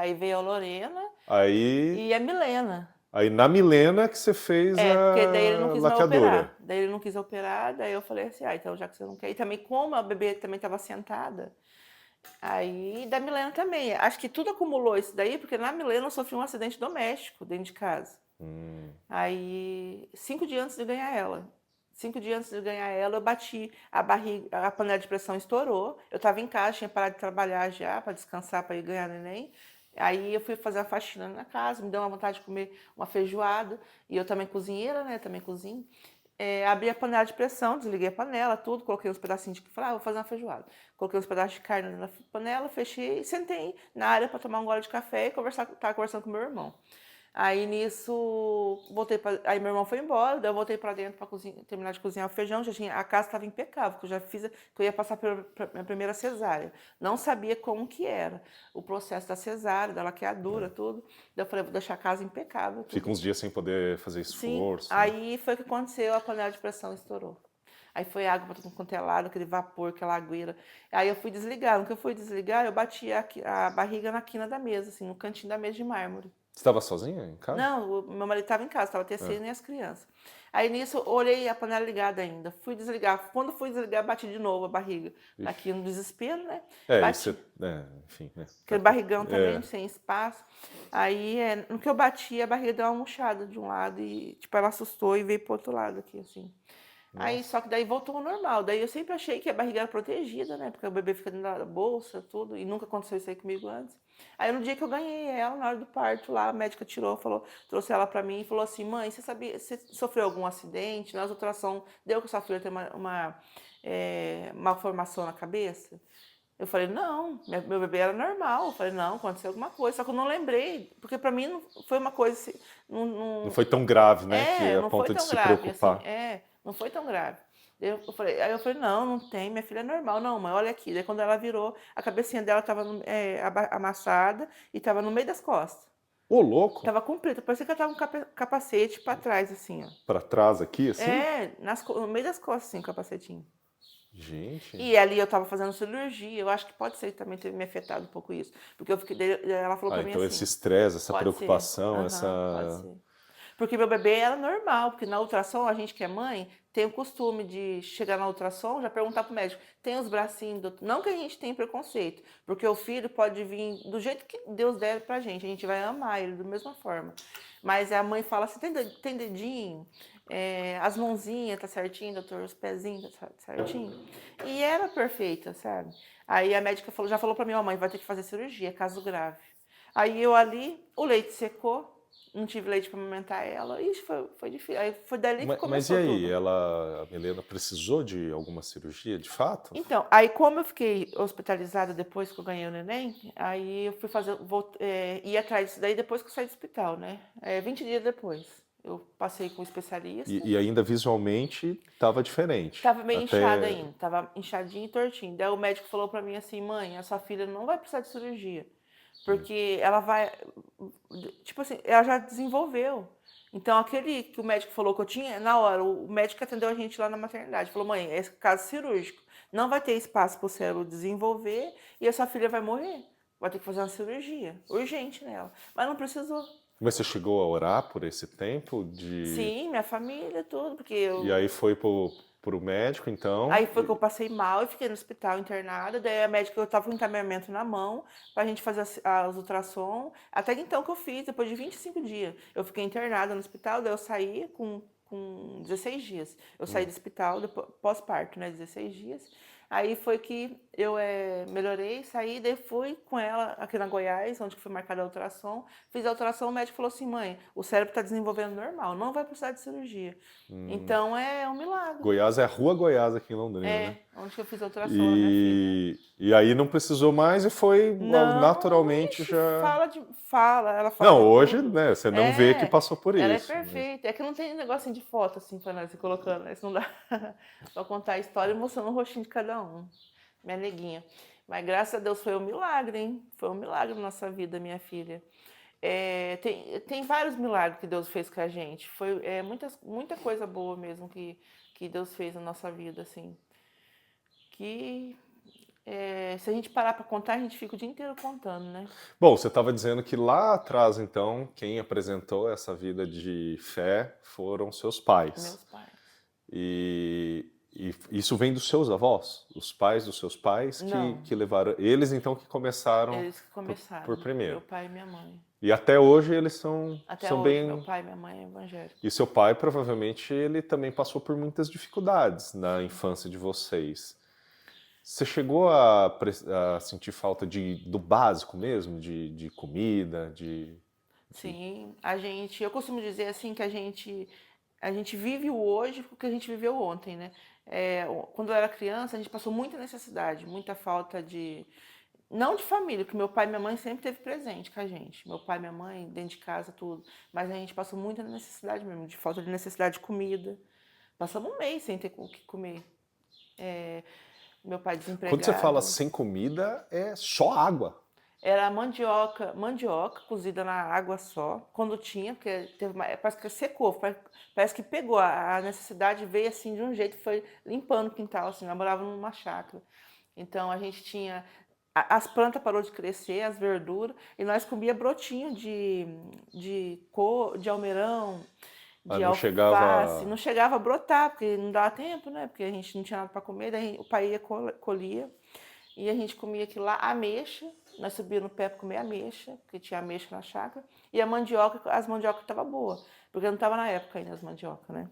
Aí veio a Lorena Aí, e a Milena. aí na Milena que você fez Porque daí ele não a quis mais laqueadura. operar. Daí ele não quis operar, daí eu falei assim, então já que você não quer. E também, como a bebê também estava sentada, aí da Milena também. Acho que tudo acumulou isso daí, porque na Milena eu sofri um acidente doméstico dentro de casa. Aí, 5 dias antes de ganhar ela. 5 dias antes de ganhar ela, eu bati a barriga, a panela de pressão estourou. Eu estava em casa, tinha parado de trabalhar já para descansar, para ir ganhar neném. Aí eu fui fazer a faxina na casa, me deu uma vontade de comer uma feijoada. E eu também cozinheira, né? Também cozinho. Abri a panela de pressão, desliguei a panela, tudo, coloquei uns pedacinhos de... Falei, vou fazer uma feijoada. Coloquei uns pedaços de carne na panela, fechei e sentei na área para tomar um gole de café e tava conversando com meu irmão. Aí nisso, aí meu irmão foi embora, daí eu voltei para dentro para terminar de cozinhar o feijão, a casa estava impecável, que eu já fiz, que eu ia passar pela minha primeira cesárea. Não sabia como que era o processo da cesárea, da laqueadura, tudo. Daí eu falei, vou deixar a casa impecável, Fica tudo. uns dias sem poder fazer Sim, esforço, né? aí foi o que aconteceu, a panela de pressão estourou. Aí foi água para tudo quanto é lado, aquele vapor, aquela agueira. Aí eu fui desligar. No que eu fui desligar, eu bati a barriga na quina da mesa, assim, no cantinho da mesa de mármore. Você estava sozinha em casa? Não, o meu marido estava em casa, estava É. tecendo e as crianças. Aí nisso, eu olhei a panela ligada ainda. Fui desligar. Quando fui desligar, bati de novo a barriga. Ixi. Aqui no desespero, né? Isso, Bati. enfim, né? Aquele barrigão É, também, sem espaço. Aí, no que eu bati, a barriga deu uma murchada de um lado e, tipo, ela assustou e veio pro outro lado aqui, assim. Aí, nossa. só que daí voltou ao normal. Daí eu sempre achei que a barriga era protegida, né? Porque o bebê fica dentro da bolsa, tudo. E nunca aconteceu isso aí comigo antes. Aí no dia que eu ganhei ela, na hora do parto lá, a médica tirou, falou, trouxe ela pra mim e falou assim, mãe, você sofreu algum acidente? Na ultrassom deu que sua filha tem uma malformação na cabeça? Eu falei, não, meu bebê era normal. Eu falei, não, aconteceu alguma coisa. Só que eu não lembrei, porque pra mim não foi uma coisa assim, Não foi tão grave, né? Que a não foi ponto de tão se grave, assim, preocupar. não foi tão grave. Aí eu falei, não, não tem, minha filha é normal. Não, mãe, olha aqui. Daí quando ela virou, a cabecinha dela estava amassada e estava no meio das costas. Ô, louco! Tava comprida, parecia que ela tava com um capacete para trás, assim, ó. Pra trás aqui, assim? No meio das costas, assim, o capacetinho. Gente. E ali eu tava fazendo cirurgia, eu acho que pode ser que também teve me afetado um pouco isso. Porque eu fiquei, daí ela falou pra mim Então esse assim, estresse, essa pode ser, preocupação, aham, pode essa... ser. Porque meu bebê era normal, porque na ultrassom, a gente que é mãe, tem o costume de chegar na ultrassom, já perguntar pro médico, tem os bracinhos, não que a gente tenha preconceito, porque o filho pode vir do jeito que Deus der pra gente, a gente vai amar ele da mesma forma. Mas a mãe fala assim, tem dedinho? As mãozinhas, tá certinho, doutor? Os pezinhos, tá certinho? E era perfeita, sabe? Aí a médica já falou pra mim, ó, mãe, vai ter que fazer cirurgia, caso grave. Aí eu ali, o leite secou, não tive leite para amamentar ela. Ixi, foi difícil. Aí foi dali que Mas e começou aí, tudo. a Milena precisou de alguma cirurgia, de fato? Então, aí como eu fiquei hospitalizada depois que eu ganhei o neném, aí eu fui ir atrás disso daí depois que eu saí do hospital, né? 20 dias depois. Eu passei com um especialista. E ainda visualmente estava diferente. Tava meio inchada Até... ainda, tava inchadinho e tortinho. Daí o médico falou pra mim assim, mãe, a sua filha não vai precisar de cirurgia, porque ela vai, tipo assim, ela já desenvolveu. Então aquele que o médico falou que eu tinha, na hora, o médico que atendeu a gente lá na maternidade, falou, mãe, esse caso cirúrgico, não vai ter espaço para o cérebro desenvolver e a sua filha vai morrer. Vai ter que fazer uma cirurgia, urgente nela. Mas não precisou. Mas você chegou a orar por esse tempo de... Sim, minha família, tudo, porque E aí foi pro médico, então... aí foi que eu passei mal e fiquei no hospital internada. Daí a médica, eu tava com encaminhamento na mão pra gente fazer as ultrassom. Até então que eu fiz, depois de 25 dias. Eu fiquei internada no hospital, daí eu saí com 16 dias. Eu saí do hospital, pós-parto, né? 16 dias. Aí foi que eu melhorei, saí, daí fui com ela aqui na Goiás, onde foi marcada a ultrassom. Fiz a ultrassom, o médico falou assim, mãe, o cérebro está desenvolvendo normal, não vai precisar de cirurgia. Hum. Então é um milagre. Goiás é a Rua Goiás aqui em Londrina, né? Onde que eu fiz a ultrassom da minha filha. E aí não precisou mais e foi Não, naturalmente ixi, já. ela fala Não, de hoje, tudo. né, você não vê que É, passou por ela é isso. Mas... perfeita. É que não tem negocinho de foto assim pra nós ir colocando, né? Isso não dá pra contar a história e mostrando o rostinho de cada um. Minha neguinha. Mas graças a Deus foi um milagre, hein? Foi um milagre na nossa vida, minha filha. Tem vários milagres que Deus fez com a gente. Foi muita coisa boa mesmo que Deus fez na nossa vida, assim. Que se a gente parar para contar, a gente fica o dia inteiro contando, né? Bom, você estava dizendo que lá atrás, então, quem apresentou essa vida de fé foram seus pais. Meus pais. E isso vem dos seus avós? Os pais dos seus pais Não, que levaram. Eles, então, que começaram eles que por começaram. primeiro. Meu pai e minha mãe. E até hoje eles são, Até são hoje, meu bem. pai e minha mãe é evangélico. E seu pai, provavelmente, ele também passou por muitas dificuldades na infância de vocês. Você chegou a sentir falta do básico mesmo, de comida, Sim, eu costumo dizer assim que a gente vive o hoje porque a gente viveu ontem, né? Quando eu era criança, a gente passou muita necessidade, muita falta não de família, porque meu pai e minha mãe sempre esteve presente com a gente. Meu pai e minha mãe, dentro de casa, tudo. Mas a gente passou muita necessidade mesmo, de falta de necessidade de comida. Passamos um mês sem ter o que comer. Meu pai Quando você fala desempregado. sem comida, é só água. Era mandioca cozida na água só, quando tinha, porque parece que secou, parece que pegou, a necessidade veio assim de um jeito, foi limpando o quintal, assim, nós morávamos numa chácara. Então a gente tinha, as plantas parou de crescer, as verduras, e nós comia brotinho de almeirão, Ah, de não alface, chegava. não chegava a brotar, porque não dava tempo, né? Porque a gente não tinha nada para comer, daí o pai ia colhia, e a gente comia aquilo lá, ameixa, nós subíamos no pé para comer ameixa, porque tinha ameixa na chácara, e a mandioca, as mandiocas estavam boas, porque não estava na época ainda as mandiocas, né?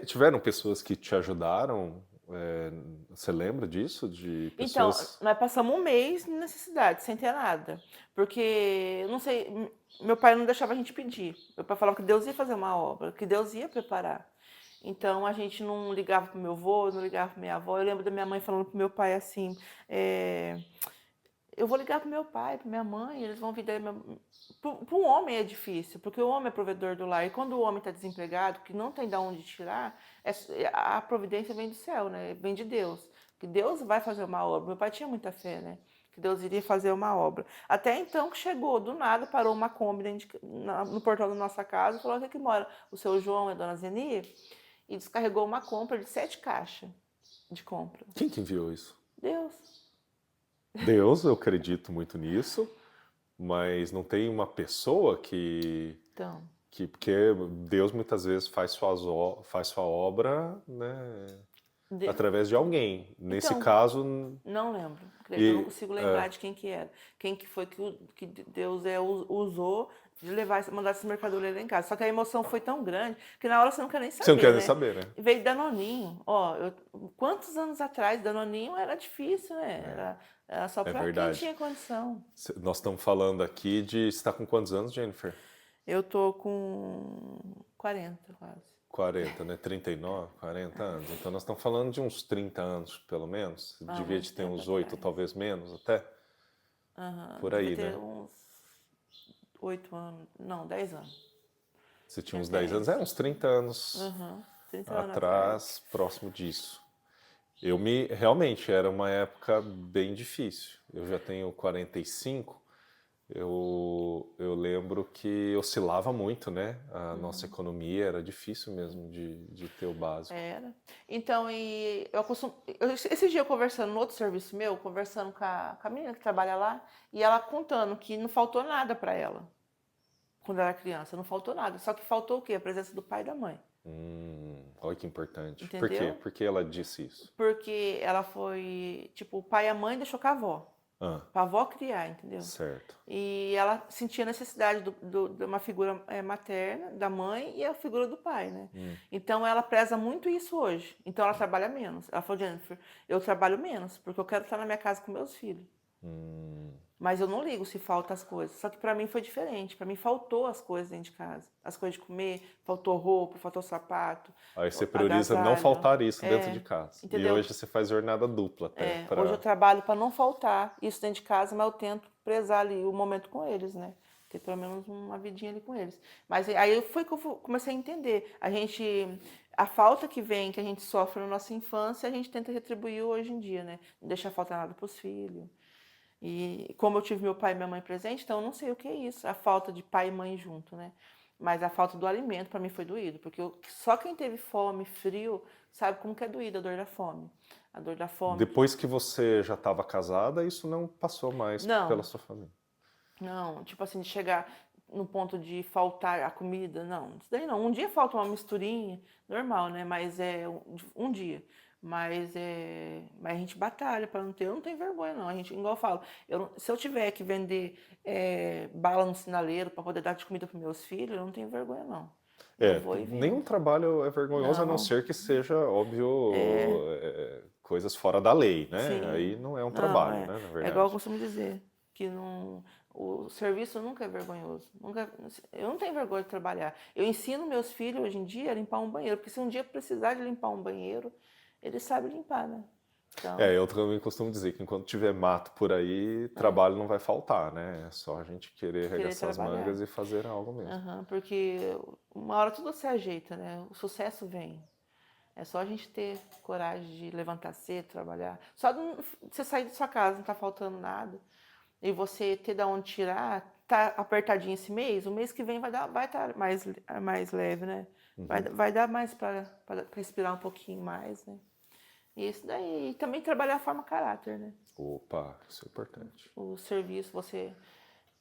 Tiveram pessoas que te ajudaram? É, você lembra disso? De Então, pessoas. nós passamos um mês de necessidade, sem ter nada. Porque, eu não sei, meu pai não deixava a gente pedir. Meu pai falava que Deus ia fazer uma obra, que Deus ia preparar. Então, a gente não ligava pro meu avô, não ligava pra minha avó. Eu lembro da minha mãe falando pro meu pai assim, eu vou ligar pro meu pai, pra minha mãe, eles vão vir daí. Para um homem é difícil, porque o homem é provedor do lar. E quando o homem está desempregado, que não tem de onde tirar, a providência vem do céu, né? Vem de Deus. Que Deus vai fazer uma obra. Meu pai tinha muita fé, né? Que Deus iria fazer uma obra. Até então que chegou, do nada, parou uma Kombi no portão da nossa casa e falou: aqui que mora o seu João e a dona Zeni, e descarregou uma compra de 7 caixas de compra. Quem que enviou isso? Deus. Deus, eu acredito muito nisso, mas não tem uma pessoa Então, porque Deus muitas vezes faz sua obra, né, Deus. através de alguém. Nesse Então, caso, não lembro. Eu não e, consigo lembrar de quem que era. Quem que foi que Deus usou de mandar essa mercadoria lá em casa. Só que a emoção foi tão grande que na hora você não quer nem você não quer saber, nem né? saber, né? Veio Danoninho. Ó, quantos anos atrás Danoninho era difícil, né? Era só É para quem verdade. tinha condição. Nós estamos falando aqui de... Você está com quantos anos, Jennifer? Eu tô com 40 quase. 40, né? 39, 40 anos. Então nós estamos falando de uns 30 anos, pelo menos. Devia Muito de ter tempo uns 8, atrás. talvez menos até. Por aí, Devia ter né? uns 8 anos. Não, 10 anos. Você tinha Tinha uns 10 anos, 10. uns 30 anos 30 anos atrás, atrás. próximo disso. Realmente, era uma época bem difícil. Eu já tenho 45, eu lembro que oscilava muito, né? A nossa economia era difícil mesmo de ter o básico. Era. Então, esse dia eu conversando no outro serviço meu, conversando com a menina que trabalha lá, e ela contando que não faltou nada para ela quando ela era criança, não faltou nada. Só que faltou o quê? A presença do pai e da mãe. Olha que importante. Entendeu? Por que ela disse isso? Porque ela foi, tipo, o pai e a mãe deixou com a avó. Ah, Pra avó criar, entendeu? certo. E ela sentia necessidade de uma figura materna, da mãe, e a figura do pai, né? Então ela preza muito isso hoje. Então ela trabalha menos. Ela falou, Jennifer, eu trabalho menos, porque eu quero estar na minha casa com meus filhos. Hum. Mas eu não ligo se falta as coisas. Só que pra mim foi diferente. Pra mim faltou as coisas dentro de casa. As coisas de comer, faltou roupa, faltou sapato, Aí você prioriza não agasalho. faltar isso dentro de casa. E Entendeu? hoje você faz jornada dupla até Hoje eu para. trabalho para não faltar isso dentro de casa, mas eu tento prezar ali o momento com eles, né? Ter pelo menos uma vidinha ali com eles. Mas aí foi que eu comecei a entender. A falta que vem, que a gente sofre na nossa infância, a gente tenta retribuir hoje em dia, né? Não deixar faltar nada para os filhos. E como eu tive meu pai e minha mãe presente, então eu não sei o que é isso, a falta de pai e mãe junto, né? Mas a falta do alimento para mim foi doído, porque só quem teve fome, frio, sabe como que é doído a dor da fome. A dor da fome. Depois que você já estava casada, isso não passou mais pela Não, sua família. não, tipo assim, de chegar no ponto de faltar a comida, não. Isso daí não. Um dia falta uma misturinha, normal, né? Mas é um dia. Mas a gente batalha para não ter. Eu não tenho vergonha, não. A gente, igual eu falo, se eu tiver que vender bala no sinaleiro para poder dar de comida para meus filhos, eu não tenho vergonha, não. Eu vou e Nenhum vendo. trabalho é vergonhoso a não Não, ser que seja, óbvio, é, coisas fora da lei, né? sim. Aí não é um Não, trabalho, né, na é igual eu verdade. costumo dizer, que não, o serviço nunca é vergonhoso. Nunca, eu não tenho vergonha de trabalhar. Eu ensino meus filhos hoje em dia a limpar um banheiro, porque se um dia precisar de limpar um banheiro, eles sabem limpar, né? Então, Eu também costumo dizer que enquanto tiver mato por aí, trabalho não vai faltar, né? É só a gente querer querer arregaçar as trabalhar. mangas e fazer algo mesmo. Aham, porque uma hora tudo se ajeita, né? O sucesso vem. É só a gente ter coragem de levantar cedo, trabalhar. Só de você sair de sua casa, não tá faltando nada, e você ter da onde tirar, tá apertadinho esse mês, o mês que vem vai estar mais leve, né? Vai dar mais para respirar um pouquinho mais, né? E isso daí, e também trabalhar a forma caráter, né? Opa, isso é importante. O serviço, você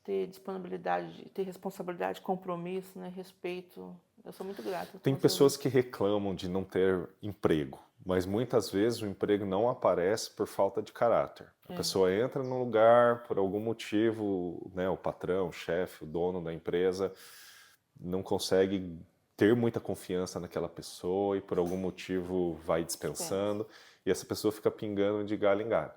ter disponibilidade, ter responsabilidade, compromisso, né? Respeito. Eu sou muito grata Tem com o pessoas serviço. que reclamam de não ter emprego, mas muitas vezes o emprego não aparece por falta de caráter. A pessoa entra no lugar por algum motivo, né, o patrão, o chefe, o dono da empresa não consegue ter muita confiança naquela pessoa e por algum motivo vai Dispensa. dispensando e essa pessoa fica pingando de galho em galho.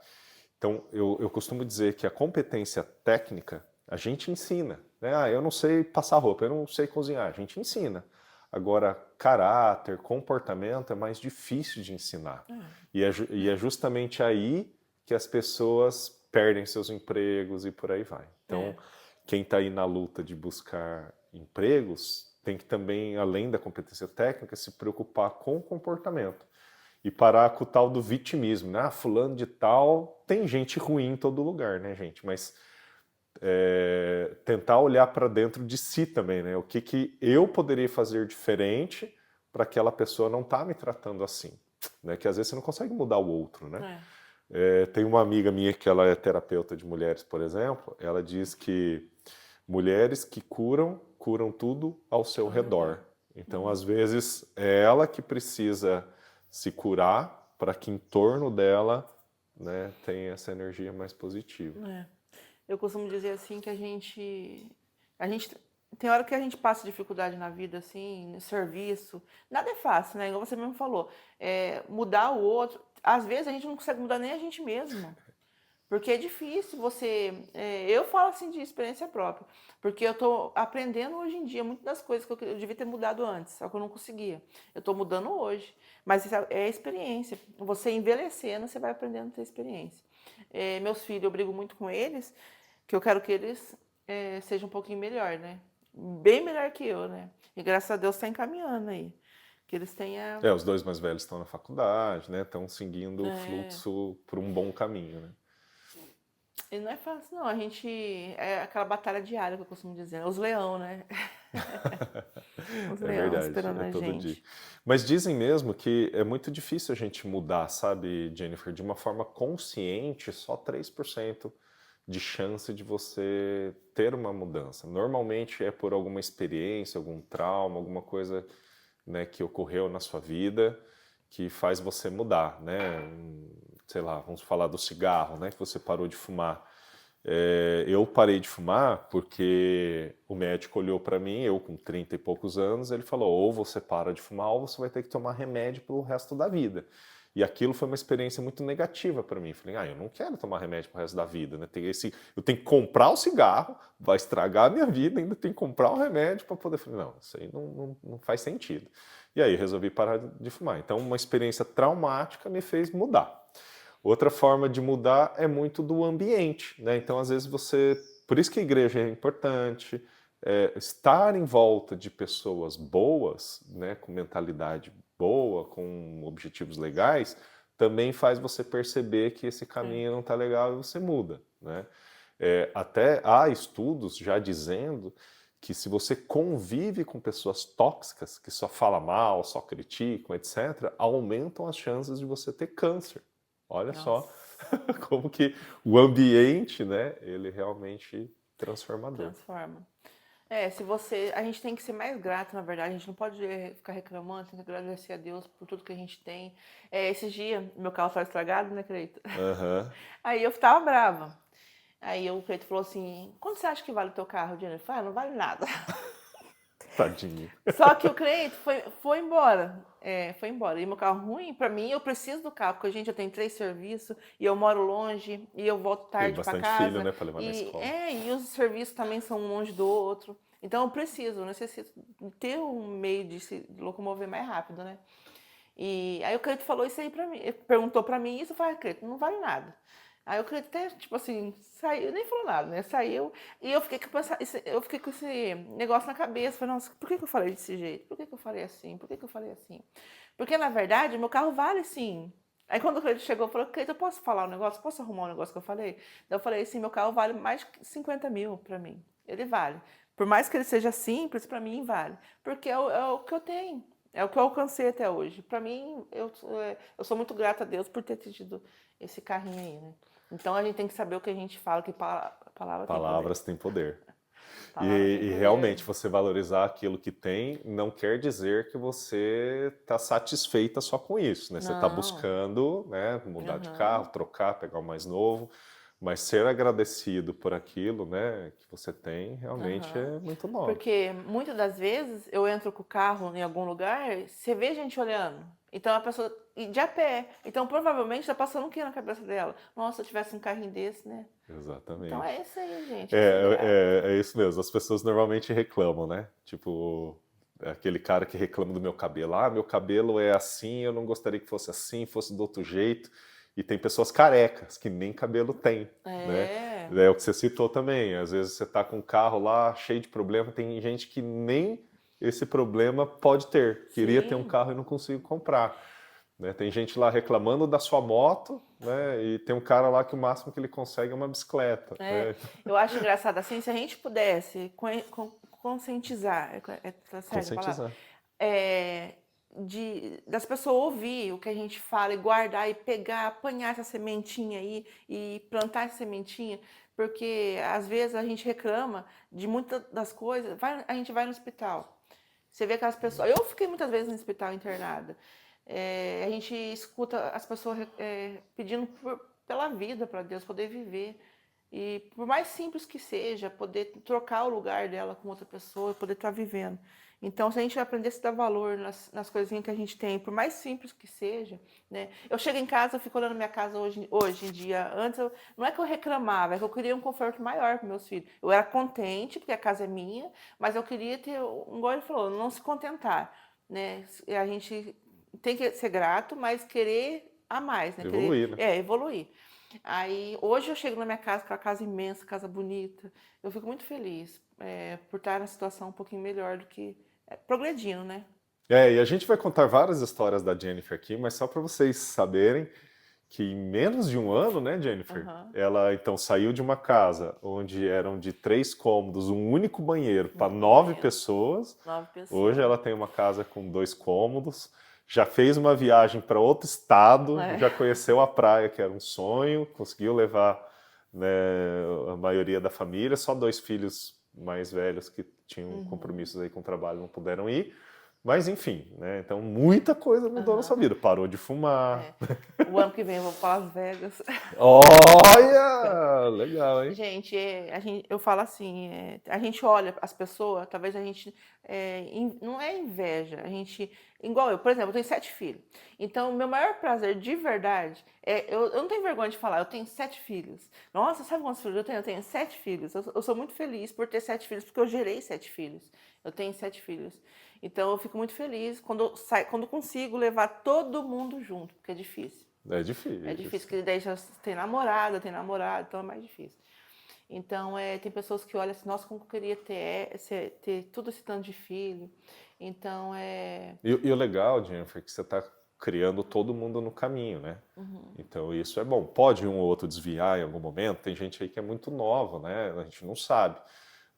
Então, eu costumo dizer que a competência técnica a gente ensina. Né? Ah, eu não sei passar roupa, eu não sei cozinhar, a gente ensina. Agora, caráter, comportamento é mais difícil de ensinar. E é justamente aí que as pessoas perdem seus empregos e por aí vai. Então, É. quem está aí na luta de buscar empregos tem que também, além da competência técnica, se preocupar com o comportamento e parar com o tal do vitimismo, né? Ah, fulano de tal, tem gente ruim em todo lugar, né, gente? Mas tentar olhar para dentro de si também, né? O que eu poderia fazer diferente para aquela pessoa não estar me tratando assim, né? Que às vezes você não consegue mudar o outro, né? É. Tem uma amiga minha que ela é terapeuta de mulheres, por exemplo, ela diz que mulheres que curam, curam tudo ao seu Ao redor. redor. Então, às vezes, é ela que precisa se curar para que em torno dela, né, tenha essa energia mais positiva. É. Eu costumo dizer assim que a gente tem hora que a gente passa dificuldade na vida, assim, no serviço. Nada é fácil, né? Igual você mesmo falou. Mudar o outro. Às vezes a gente não consegue mudar nem a gente mesmo. Porque é difícil você. Eu falo assim de experiência própria. Porque eu estou aprendendo hoje em dia muitas das coisas que eu devia ter mudado antes, só que eu não conseguia. Eu estou mudando hoje. Mas isso é a experiência. Você envelhecendo, você vai aprendendo a ter experiência. Meus filhos, eu brigo muito com eles, que eu quero que eles sejam um pouquinho melhor, né? Bem melhor que eu, né? E graças a Deus está encaminhando aí. Que eles tenham. Os dois mais velhos estão na faculdade, né, estão seguindo o É, fluxo por um bom caminho, né? e não é fácil, não. A gente. É aquela batalha diária que eu costumo dizer. Os leão, né? Os É leão verdade, esperando é a todo dia. gente. Mas dizem mesmo que é muito difícil a gente mudar, sabe, Jennifer, de uma forma consciente, só 3% de chance de você ter uma mudança. Normalmente é por alguma experiência, algum trauma, alguma coisa, né, que ocorreu na sua vida, que faz você mudar, né? Sei lá, vamos falar do cigarro, né? Que você parou de fumar. Eu parei de fumar porque o médico olhou para mim, eu com 30 e poucos anos, ele falou, ou você para de fumar ou você vai ter que tomar remédio pelo resto da vida. E aquilo foi uma experiência muito negativa para mim. Falei, eu não quero tomar remédio pro resto da vida, né? Eu tenho que comprar o cigarro, vai estragar a minha vida, ainda tenho que comprar o remédio para poder... Falei, não, isso aí não faz sentido. E aí resolvi parar de fumar. Então uma experiência traumática me fez mudar. Outra forma de mudar é muito do ambiente, né? Então, às vezes por isso que a igreja é importante, estar em volta de pessoas boas, né? Com mentalidade boa, com objetivos legais, também faz você perceber que esse caminho não está legal e você muda, né? Até há estudos já dizendo que se você convive com pessoas tóxicas, que só falam mal, só criticam, etc., aumentam as chances de você ter câncer. Olha só como que o ambiente, né, ele realmente transformador. Transforma. A gente tem que ser mais grato, na verdade, a gente não pode ficar reclamando, tem que agradecer a Deus por tudo que a gente tem. Esses dias, meu carro estava estragado, né, Cleito? Aí eu tava brava. Aí o Cleito falou assim, quanto você acha que vale o teu carro, Jennifer? Eu falei, não vale nada. Tadinho. Só que o Cleito foi embora. Foi embora. E meu carro ruim, pra mim, eu preciso do carro, porque, gente, eu tenho 3 serviços, e eu moro longe, e eu volto Tem tarde pra bastante casa. filho, né, para levar na escola. E os serviços também são um longe do outro. Então eu necessito ter um meio de se locomover mais rápido, né? E aí o Cleito falou isso aí pra mim, perguntou pra mim isso, eu falei, Cleito, não vale nada. Aí o Cleito até, tipo assim, saiu, nem falou nada, né? Saiu, e eu fiquei com esse negócio na cabeça, falei, nossa, por que eu falei desse jeito? Por que eu falei assim? Por que eu falei assim? Porque, na verdade, meu carro vale sim. Aí quando o Cleito chegou, falou, Cleito, eu posso falar um negócio? Posso arrumar um negócio que eu falei? Daí eu falei assim, meu carro vale mais de 50 mil pra mim. Ele vale. Por mais que ele seja simples, pra mim vale. Porque é o que eu tenho. É o que eu alcancei até hoje. Pra mim, eu sou muito grata a Deus por ter tido esse carrinho aí, né? Então a gente tem que saber o que a gente fala, que Palavras têm poder. Palavra tem E poder. realmente você valorizar aquilo que tem não quer dizer que você está satisfeita só com isso, né? Você está Não. buscando, né, mudar de carro, trocar, pegar o mais novo, mas ser agradecido por aquilo, né, que você tem, realmente é muito nobre. Porque muitas das vezes eu entro com o carro em algum lugar, você vê gente olhando. Então a pessoa. E de a pé. Então provavelmente está passando o que na cabeça dela? Nossa, se eu tivesse um carrinho desse, né? Exatamente. Então é isso aí, gente. É isso mesmo. As pessoas normalmente reclamam, né? Tipo, aquele cara que reclama do meu cabelo. Ah, meu cabelo é assim, eu não gostaria que fosse assim, fosse do outro jeito. E tem pessoas carecas que nem cabelo tem, né? É o que você citou também. Às vezes você tá com um carro lá cheio de problema, tem gente que nem esse problema pode ter. Queria ter um carro e não consigo comprar. Né? Tem gente lá reclamando da sua moto, né? E tem um cara lá que o máximo que ele consegue é uma bicicleta. Né? Eu acho engraçado assim, se a gente pudesse conscientizar, tá certo a palavra? Das pessoas ouvir o que a gente fala e guardar e pegar, apanhar essa sementinha aí e plantar essa sementinha, porque às vezes a gente reclama de muitas das coisas, a gente vai no hospital, você vê aquelas pessoas, eu fiquei muitas vezes no hospital internada, a gente escuta as pessoas pedindo pela vida, para Deus poder viver. E por mais simples que seja, poder trocar o lugar dela com outra pessoa, poder estar vivendo. Então, se a gente aprender a se dar valor nas coisinhas que a gente tem, por mais simples que seja, né? Eu chego em casa, eu fico olhando minha casa hoje em dia. Antes, não é que eu reclamava, é que eu queria um conforto maior para meus filhos. Eu era contente, porque a casa é minha, mas eu queria ter, igual ele falou, não se contentar, né? A gente tem que ser grato, mas querer a mais, né? Evoluir, né? Evoluir. Aí, hoje eu chego na minha casa, com a casa imensa, casa bonita. Eu fico muito feliz por estar na situação um pouquinho melhor do que progredindo, né? E a gente vai contar várias histórias da Jennifer aqui, mas só para vocês saberem que em menos de um ano, né, Jennifer? Ela então saiu de uma casa onde eram de 3 cômodos, um único banheiro para 9 pessoas. 9 pessoas. Hoje ela tem uma casa com 2 cômodos. Já fez uma viagem para outro estado, já conheceu a praia, que era um sonho, conseguiu levar, né, a maioria da família, só 2 filhos mais velhos que tinham compromissos aí com o trabalho não puderam ir, Mas enfim, né? Então muita coisa mudou na sua vida. Parou de fumar. O ano que vem eu vou para Las Vegas. Olha! Legal, hein? Gente, eu falo assim, a gente olha as pessoas, talvez a gente, não é inveja, a gente, igual eu, por exemplo, eu tenho 7 filhos, então o meu maior prazer de verdade, eu não tenho vergonha de falar, eu tenho 7 filhos. Nossa, sabe quantos filhos eu tenho? Eu tenho 7 filhos, eu sou muito feliz por ter 7 filhos, porque eu gerei 7 filhos, eu tenho 7 filhos. Então eu fico muito feliz quando consigo levar todo mundo junto, porque é difícil. É difícil. É difícil, porque daí já tem namorado, então é mais difícil. Então, tem pessoas que olham assim, nossa, como eu queria ter tudo esse tanto de filho. Então, E o legal, Jennifer, é que você está criando todo mundo no caminho, né? Então isso é bom. Pode um ou outro desviar em algum momento. Tem gente aí que é muito nova, né? A gente não sabe.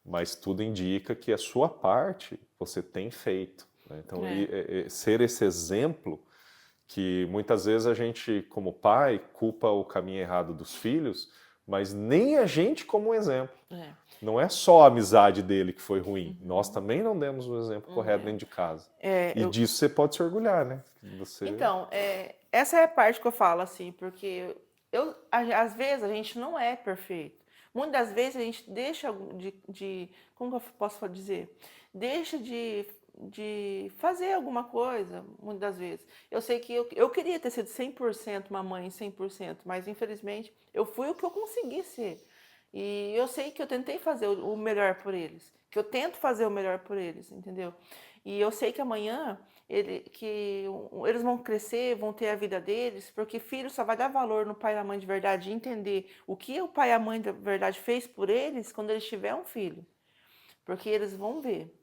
Mas tudo indica que a sua parte você tem feito, né? Então, ser esse exemplo que muitas vezes a gente, como pai, culpa o caminho errado dos filhos, mas nem a gente como um exemplo. Não é só a amizade dele que foi ruim. Nós também não demos o exemplo correto dentro de casa. E disso você pode se orgulhar, né? Então, essa é a parte que eu falo, assim, porque às vezes a gente não é perfeito. Muitas das vezes a gente deixa como que eu posso dizer? Deixa de fazer alguma coisa, muitas das vezes. Eu sei que eu queria ter sido 100% uma mãe, 100%, mas infelizmente eu fui o que eu consegui ser. E eu sei que eu tentei fazer o melhor por eles, que eu tento fazer o melhor por eles, entendeu? E eu sei que amanhã eles vão crescer, vão ter a vida deles, porque filho só vai dar valor no pai e na mãe de verdade e entender o que o pai e a mãe de verdade fez por eles quando eles tiverem um filho. Porque eles vão ver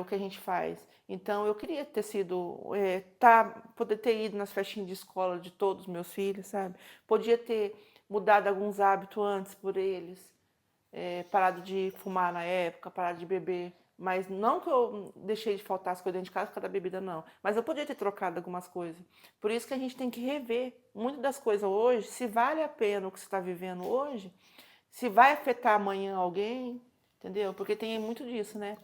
o que a gente faz. Então eu queria ter sido, poder ter ido nas festinhas de escola de todos os meus filhos, sabe? Podia ter mudado alguns hábitos antes por eles, parado de fumar na época, parado de beber. Mas não que eu deixei de faltar as coisas dentro de casa por causa da bebida, não. Mas eu podia ter trocado algumas coisas. Por isso que a gente tem que rever muitas das coisas hoje, se vale a pena o que você está vivendo hoje, se vai afetar amanhã alguém, entendeu? Porque tem muito disso, né?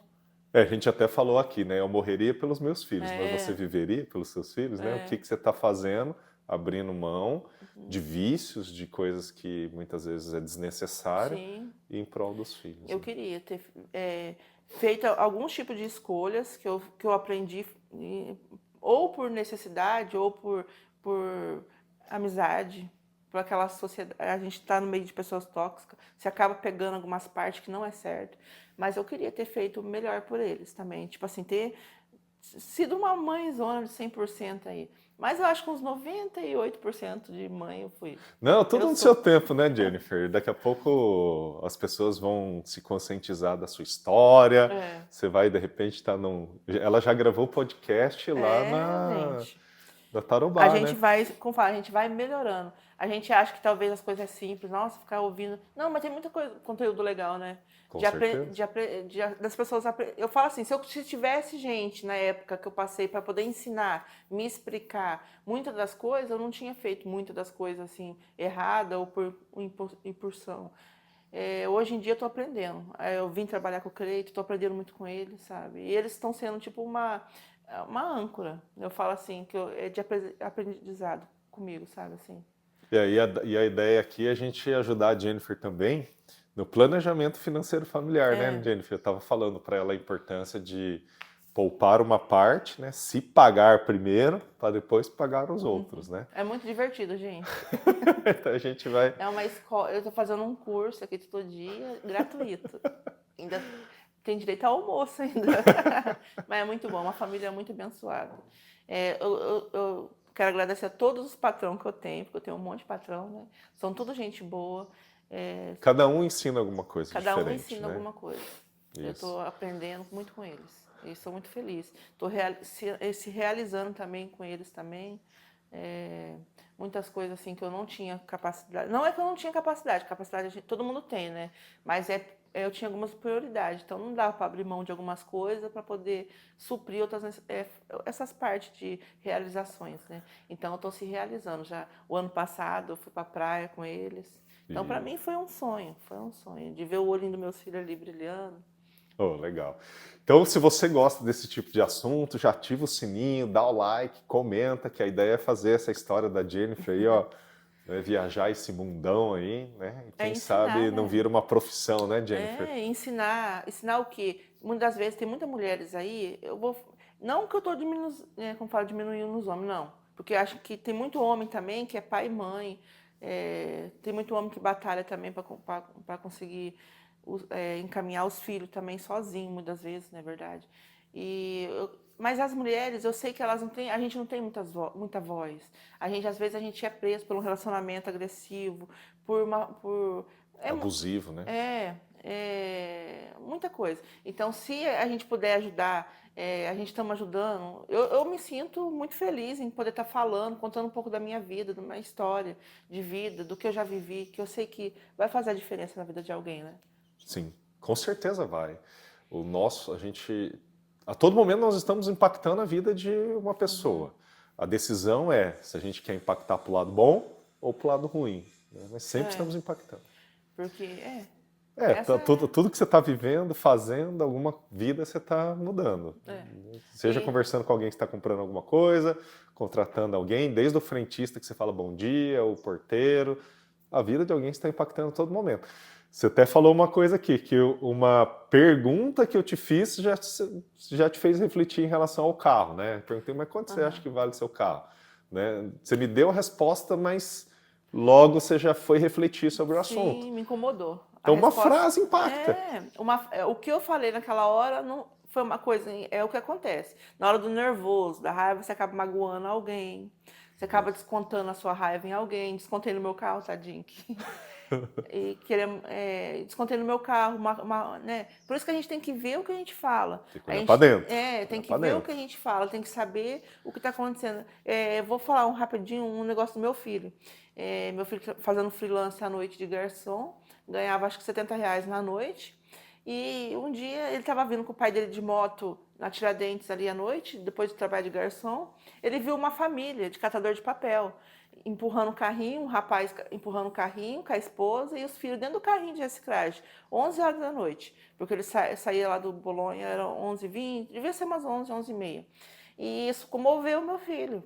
A gente até falou aqui, né? Eu morreria pelos meus filhos, mas você É, viveria pelos seus filhos, né? O que que você está fazendo, abrindo mão de vícios, de coisas que muitas vezes é desnecessária, sim. em prol dos filhos. Eu Né? queria ter feito alguns tipos de escolhas que eu aprendi, ou por necessidade, ou por amizade, por aquela sociedade. A gente está no meio de pessoas tóxicas, você acaba pegando algumas partes que não é certo. Mas eu queria ter feito o melhor por eles também. Tipo assim, ter sido uma mãezona de 100% aí. Mas eu acho que uns 98% de mãe eu fui. Não, tudo Eu no seu sou. tempo, né, Jennifer? Daqui a pouco as pessoas vão se conscientizar da sua história. É, Você vai, de repente, estar num. Ela já gravou podcast lá gente. da A Tarobá, gente né? vai, como fala, a gente vai melhorando. A gente acha que talvez as coisas é simples, nossa, ficar ouvindo. Não, mas tem muita coisa, conteúdo legal, né? Com certeza. Das pessoas. Eu falo assim, se tivesse gente na época que eu passei para poder ensinar, me explicar muitas das coisas, eu não tinha feito muitas das coisas assim, errada ou por impulsão. Hoje em dia eu tô aprendendo. Eu vim trabalhar com o Creito, tô aprendendo muito com eles, sabe? E eles estão sendo tipo uma âncora. Eu falo assim, é de aprendizado comigo, sabe? Assim. E a ideia aqui é a gente ajudar a Jennifer também no planejamento financeiro familiar, né, É, Jennifer? Eu estava falando para ela a importância de poupar uma parte, né? Se pagar primeiro, para depois pagar os outros, né? é muito divertido, gente. Então a gente vai. É uma escola. Eu tô fazendo um curso aqui todo dia, gratuito. Ainda tem direito ao almoço ainda. Mas é muito bom, uma família muito abençoada. Eu quero agradecer a todos os patrões que eu tenho, porque eu tenho um monte de patrão, né? São tudo gente boa. É, Cada um ensina alguma coisa Cada um diferente, ensina né? alguma coisa. Eu Isso. estou aprendendo muito com eles. E sou muito feliz. Estou se realizando também com eles também. É, muitas coisas assim que eu não tinha capacidade. Não é que eu não tinha capacidade todo mundo tem, né? Mas eu tinha algumas prioridades. Então não dava para abrir mão de algumas coisas para poder suprir essas partes de realizações, né? Então eu estou se realizando. Já o ano passado eu fui para a praia com eles. Então, para E mim foi um sonho de ver o olhinho dos meus filhos ali brilhando. Oh, legal. Então, se você gosta desse tipo de assunto, já ativa o sininho, dá o like, comenta, que a ideia é fazer essa história da Jennifer aí, ó, né, viajar esse mundão aí, né? E É quem ensinar, sabe não né? vira uma profissão, né, Jennifer? É, ensinar o quê? Muitas vezes tem muitas mulheres aí, não que eu estou diminuindo, como falo, diminuindo nos homens, não. Porque eu acho que tem muito homem também que é pai e mãe, tem muito homem que batalha também para conseguir encaminhar os filhos também sozinho, muitas vezes, não é verdade? Mas as mulheres, eu sei que elas não têm, a gente não tem muita voz. Às vezes a gente é preso por um relacionamento agressivo, por é, Abusivo, né? muita coisa. Então, se a gente puder ajudar, a gente estamos ajudando. Eu me sinto muito feliz em poder estar falando, contando um pouco da minha vida, da minha história de vida, do que eu já vivi, que eu sei que vai fazer a diferença na vida de alguém, né? Sim, com certeza vai. O nosso, a gente, a todo momento nós estamos impactando a vida de uma Uhum. pessoa. A decisão é se a gente quer impactar para o lado bom ou para o lado ruim, né? Mas sempre É, estamos impactando. porque essa Tudo que você está vivendo, fazendo, alguma vida você está mudando. é. Seja E conversando com alguém que está comprando alguma coisa, contratando alguém, desde o frentista que você fala bom dia, o porteiro, a vida de alguém está impactando a todo momento. Você até falou uma coisa aqui, que uma pergunta que eu te fiz já te fez refletir em relação ao carro, né? Perguntei, mas quanto você acha aham. que vale seu carro? Né? Você me deu a resposta, mas logo você já foi refletir sobre o assunto. Sim, me incomodou. A Então, uma resposta frase impacta. o que eu falei naquela hora não foi uma coisa, é o que acontece. Na hora do nervoso, da raiva, você acaba magoando alguém, você acaba descontando a sua raiva em alguém. Descontei no meu carro, tadinho. E descontei no meu carro, né? Por isso que a gente tem que ver o que a gente fala. Tem que A olhar para gente dentro. tem Olhar que para ver o que a dentro. gente fala, tem que saber o que está acontecendo. Vou falar rapidinho um negócio do meu filho. Meu filho fazendo freelance à noite de garçom, ganhava acho que R$ 70 na noite. E um dia ele estava vindo com o pai dele de moto na Tiradentes ali à noite, depois do trabalho de garçom. Ele viu uma família de catador de papel empurrando o carrinho, um rapaz empurrando o carrinho com a esposa e os filhos dentro do carrinho de reciclagem, 11 horas da noite, porque ele saía lá do Bolonha, era 11h20, devia ser umas 11, 11h30. E isso comoveu o meu filho.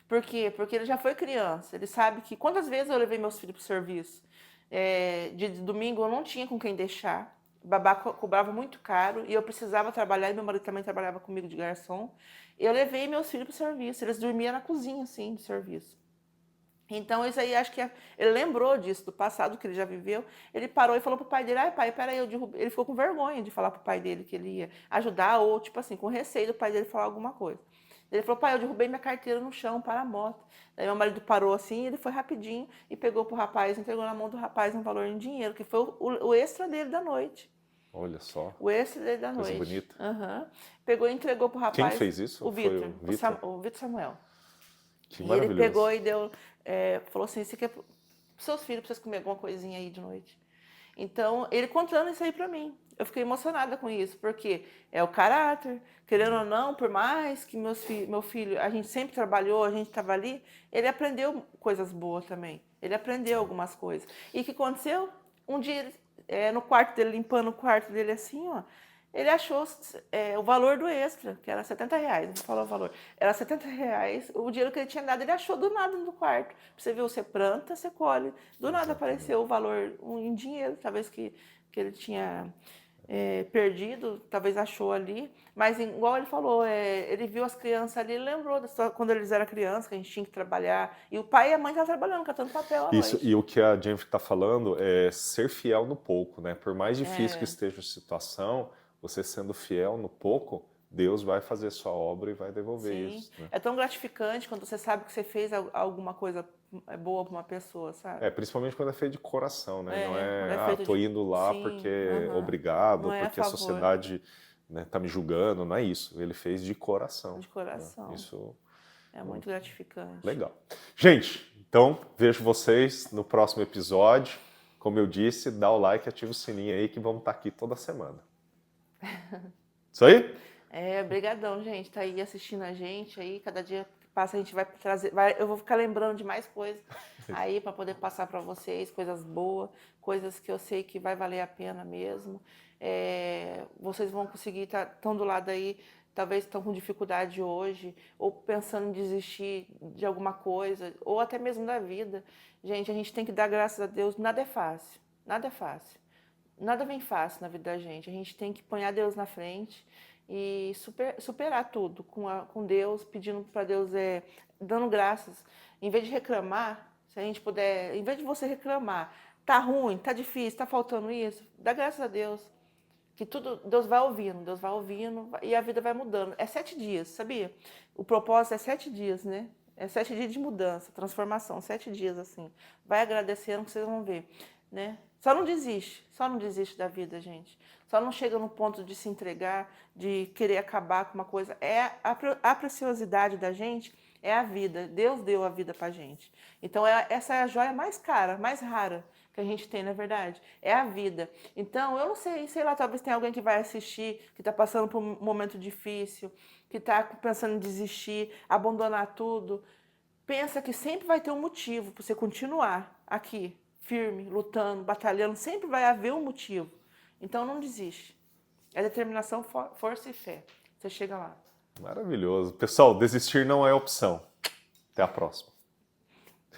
Por quê? Porque ele já foi criança, ele sabe que quantas vezes eu levei meus filhos para o serviço, de domingo eu não tinha com quem deixar, o babá cobrava muito caro e eu precisava trabalhar, e meu marido também trabalhava comigo de garçom. Eu levei meus filhos para o serviço, eles dormiam na cozinha, assim, do serviço. Então, isso aí, acho que ele lembrou disso, do passado que ele já viveu. Ele parou e falou pro pai dele, ai pai, peraí, eu derrubei. Ele ficou com vergonha de falar pro pai dele que ele ia ajudar, ou tipo assim, com receio do pai dele falar alguma coisa. Ele falou, pai, eu derrubei minha carteira no chão para a moto. Daí meu marido parou assim, ele foi rapidinho e pegou pro rapaz, entregou na mão do rapaz um valor em dinheiro, que foi o extra dele da noite. Olha só, O extra dele da coisa noite. bonita. Aham. Pegou e entregou pro Quem rapaz, fez isso? o Foi Vitor, o Vitor? O Vitor Samuel. Que E ele pegou maravilhoso. e falou assim, você quer seus filhos precisam comer alguma coisinha aí de noite. Então, ele contando isso aí pra mim. Eu fiquei emocionada com isso, porque é o caráter, querendo ou não, por mais que meu filho, a gente sempre trabalhou, a gente estava ali, ele aprendeu coisas boas também. Ele aprendeu algumas coisas. E o que aconteceu? Um dia, no quarto dele, limpando o quarto dele assim, ó, ele achou o valor do extra, que era R$ 70, não vou falar o valor. Era R$ 70, o dinheiro que ele tinha dado, ele achou do nada no quarto. Você viu, você planta, você colhe. Do nada Exatamente. apareceu o valor em dinheiro, talvez que ele tinha perdido, talvez achou ali. Mas igual ele falou, ele viu as crianças ali, ele lembrou da história, quando eles eram crianças, que a gente tinha que trabalhar. E o pai e a mãe estavam trabalhando, catando papel à Isso, noite. e o que a Jennifer está falando é ser fiel no pouco, né? Por mais difícil que É, esteja a situação, você sendo fiel no pouco, Deus vai fazer sua obra e vai devolver sim. isso, né? É tão gratificante quando você sabe que você fez alguma coisa boa para uma pessoa, sabe? Principalmente quando é feito de coração, né? Não Quando é, é feito tô de. indo lá porque Sim, é aham. obrigado, ou Não é a porque a favor, sociedade, né, tá me julgando, não é isso. Ele fez de coração, de né? coração. Isso É é muito muito gratificante. legal. Gente, então vejo vocês no próximo episódio. Como eu disse, dá o like, ativa o sininho aí que vamos estar aqui toda semana. Isso aí? Brigadão, gente. Tá aí assistindo a gente aí. Cada dia que passa a gente vai trazer. Eu vou ficar lembrando de mais coisas aí para poder passar para vocês, coisas boas, coisas que eu sei que vai valer a pena mesmo. vocês vão conseguir, estão do lado aí, talvez estão com dificuldade hoje, ou pensando em desistir de alguma coisa, ou até mesmo da vida. Gente, a gente tem que dar graças a Deus, nada é fácil, nada é fácil. Nada vem fácil na vida da gente. A gente tem que pôr a Deus na frente e superar tudo com Deus, pedindo para Deus, dando graças. Em vez de reclamar, se a gente puder, em vez de você reclamar, tá ruim, tá difícil, tá faltando isso, dá graças a Deus. Que tudo, Deus vai ouvindo e a vida vai mudando. É 7 dias, sabia? O propósito é 7 dias, né? É 7 dias de mudança, transformação, 7 dias assim. Vai agradecendo que vocês vão ver, né? Só não desiste da vida, gente. Só não chega no ponto de se entregar, de querer acabar com uma coisa. A preciosidade da gente é a vida. Deus deu a vida pra gente. Então essa é a joia mais cara, mais rara que a gente tem, na verdade. É a vida. Então, eu não sei lá, talvez tenha alguém que vai assistir, que está passando por um momento difícil, que está pensando em desistir, abandonar tudo. Pensa que sempre vai ter um motivo para você continuar aqui, firme, lutando, batalhando, sempre vai haver um motivo. Então não desiste. É determinação, força e fé. Você chega lá. Maravilhoso. Pessoal, desistir não é opção. Até a próxima.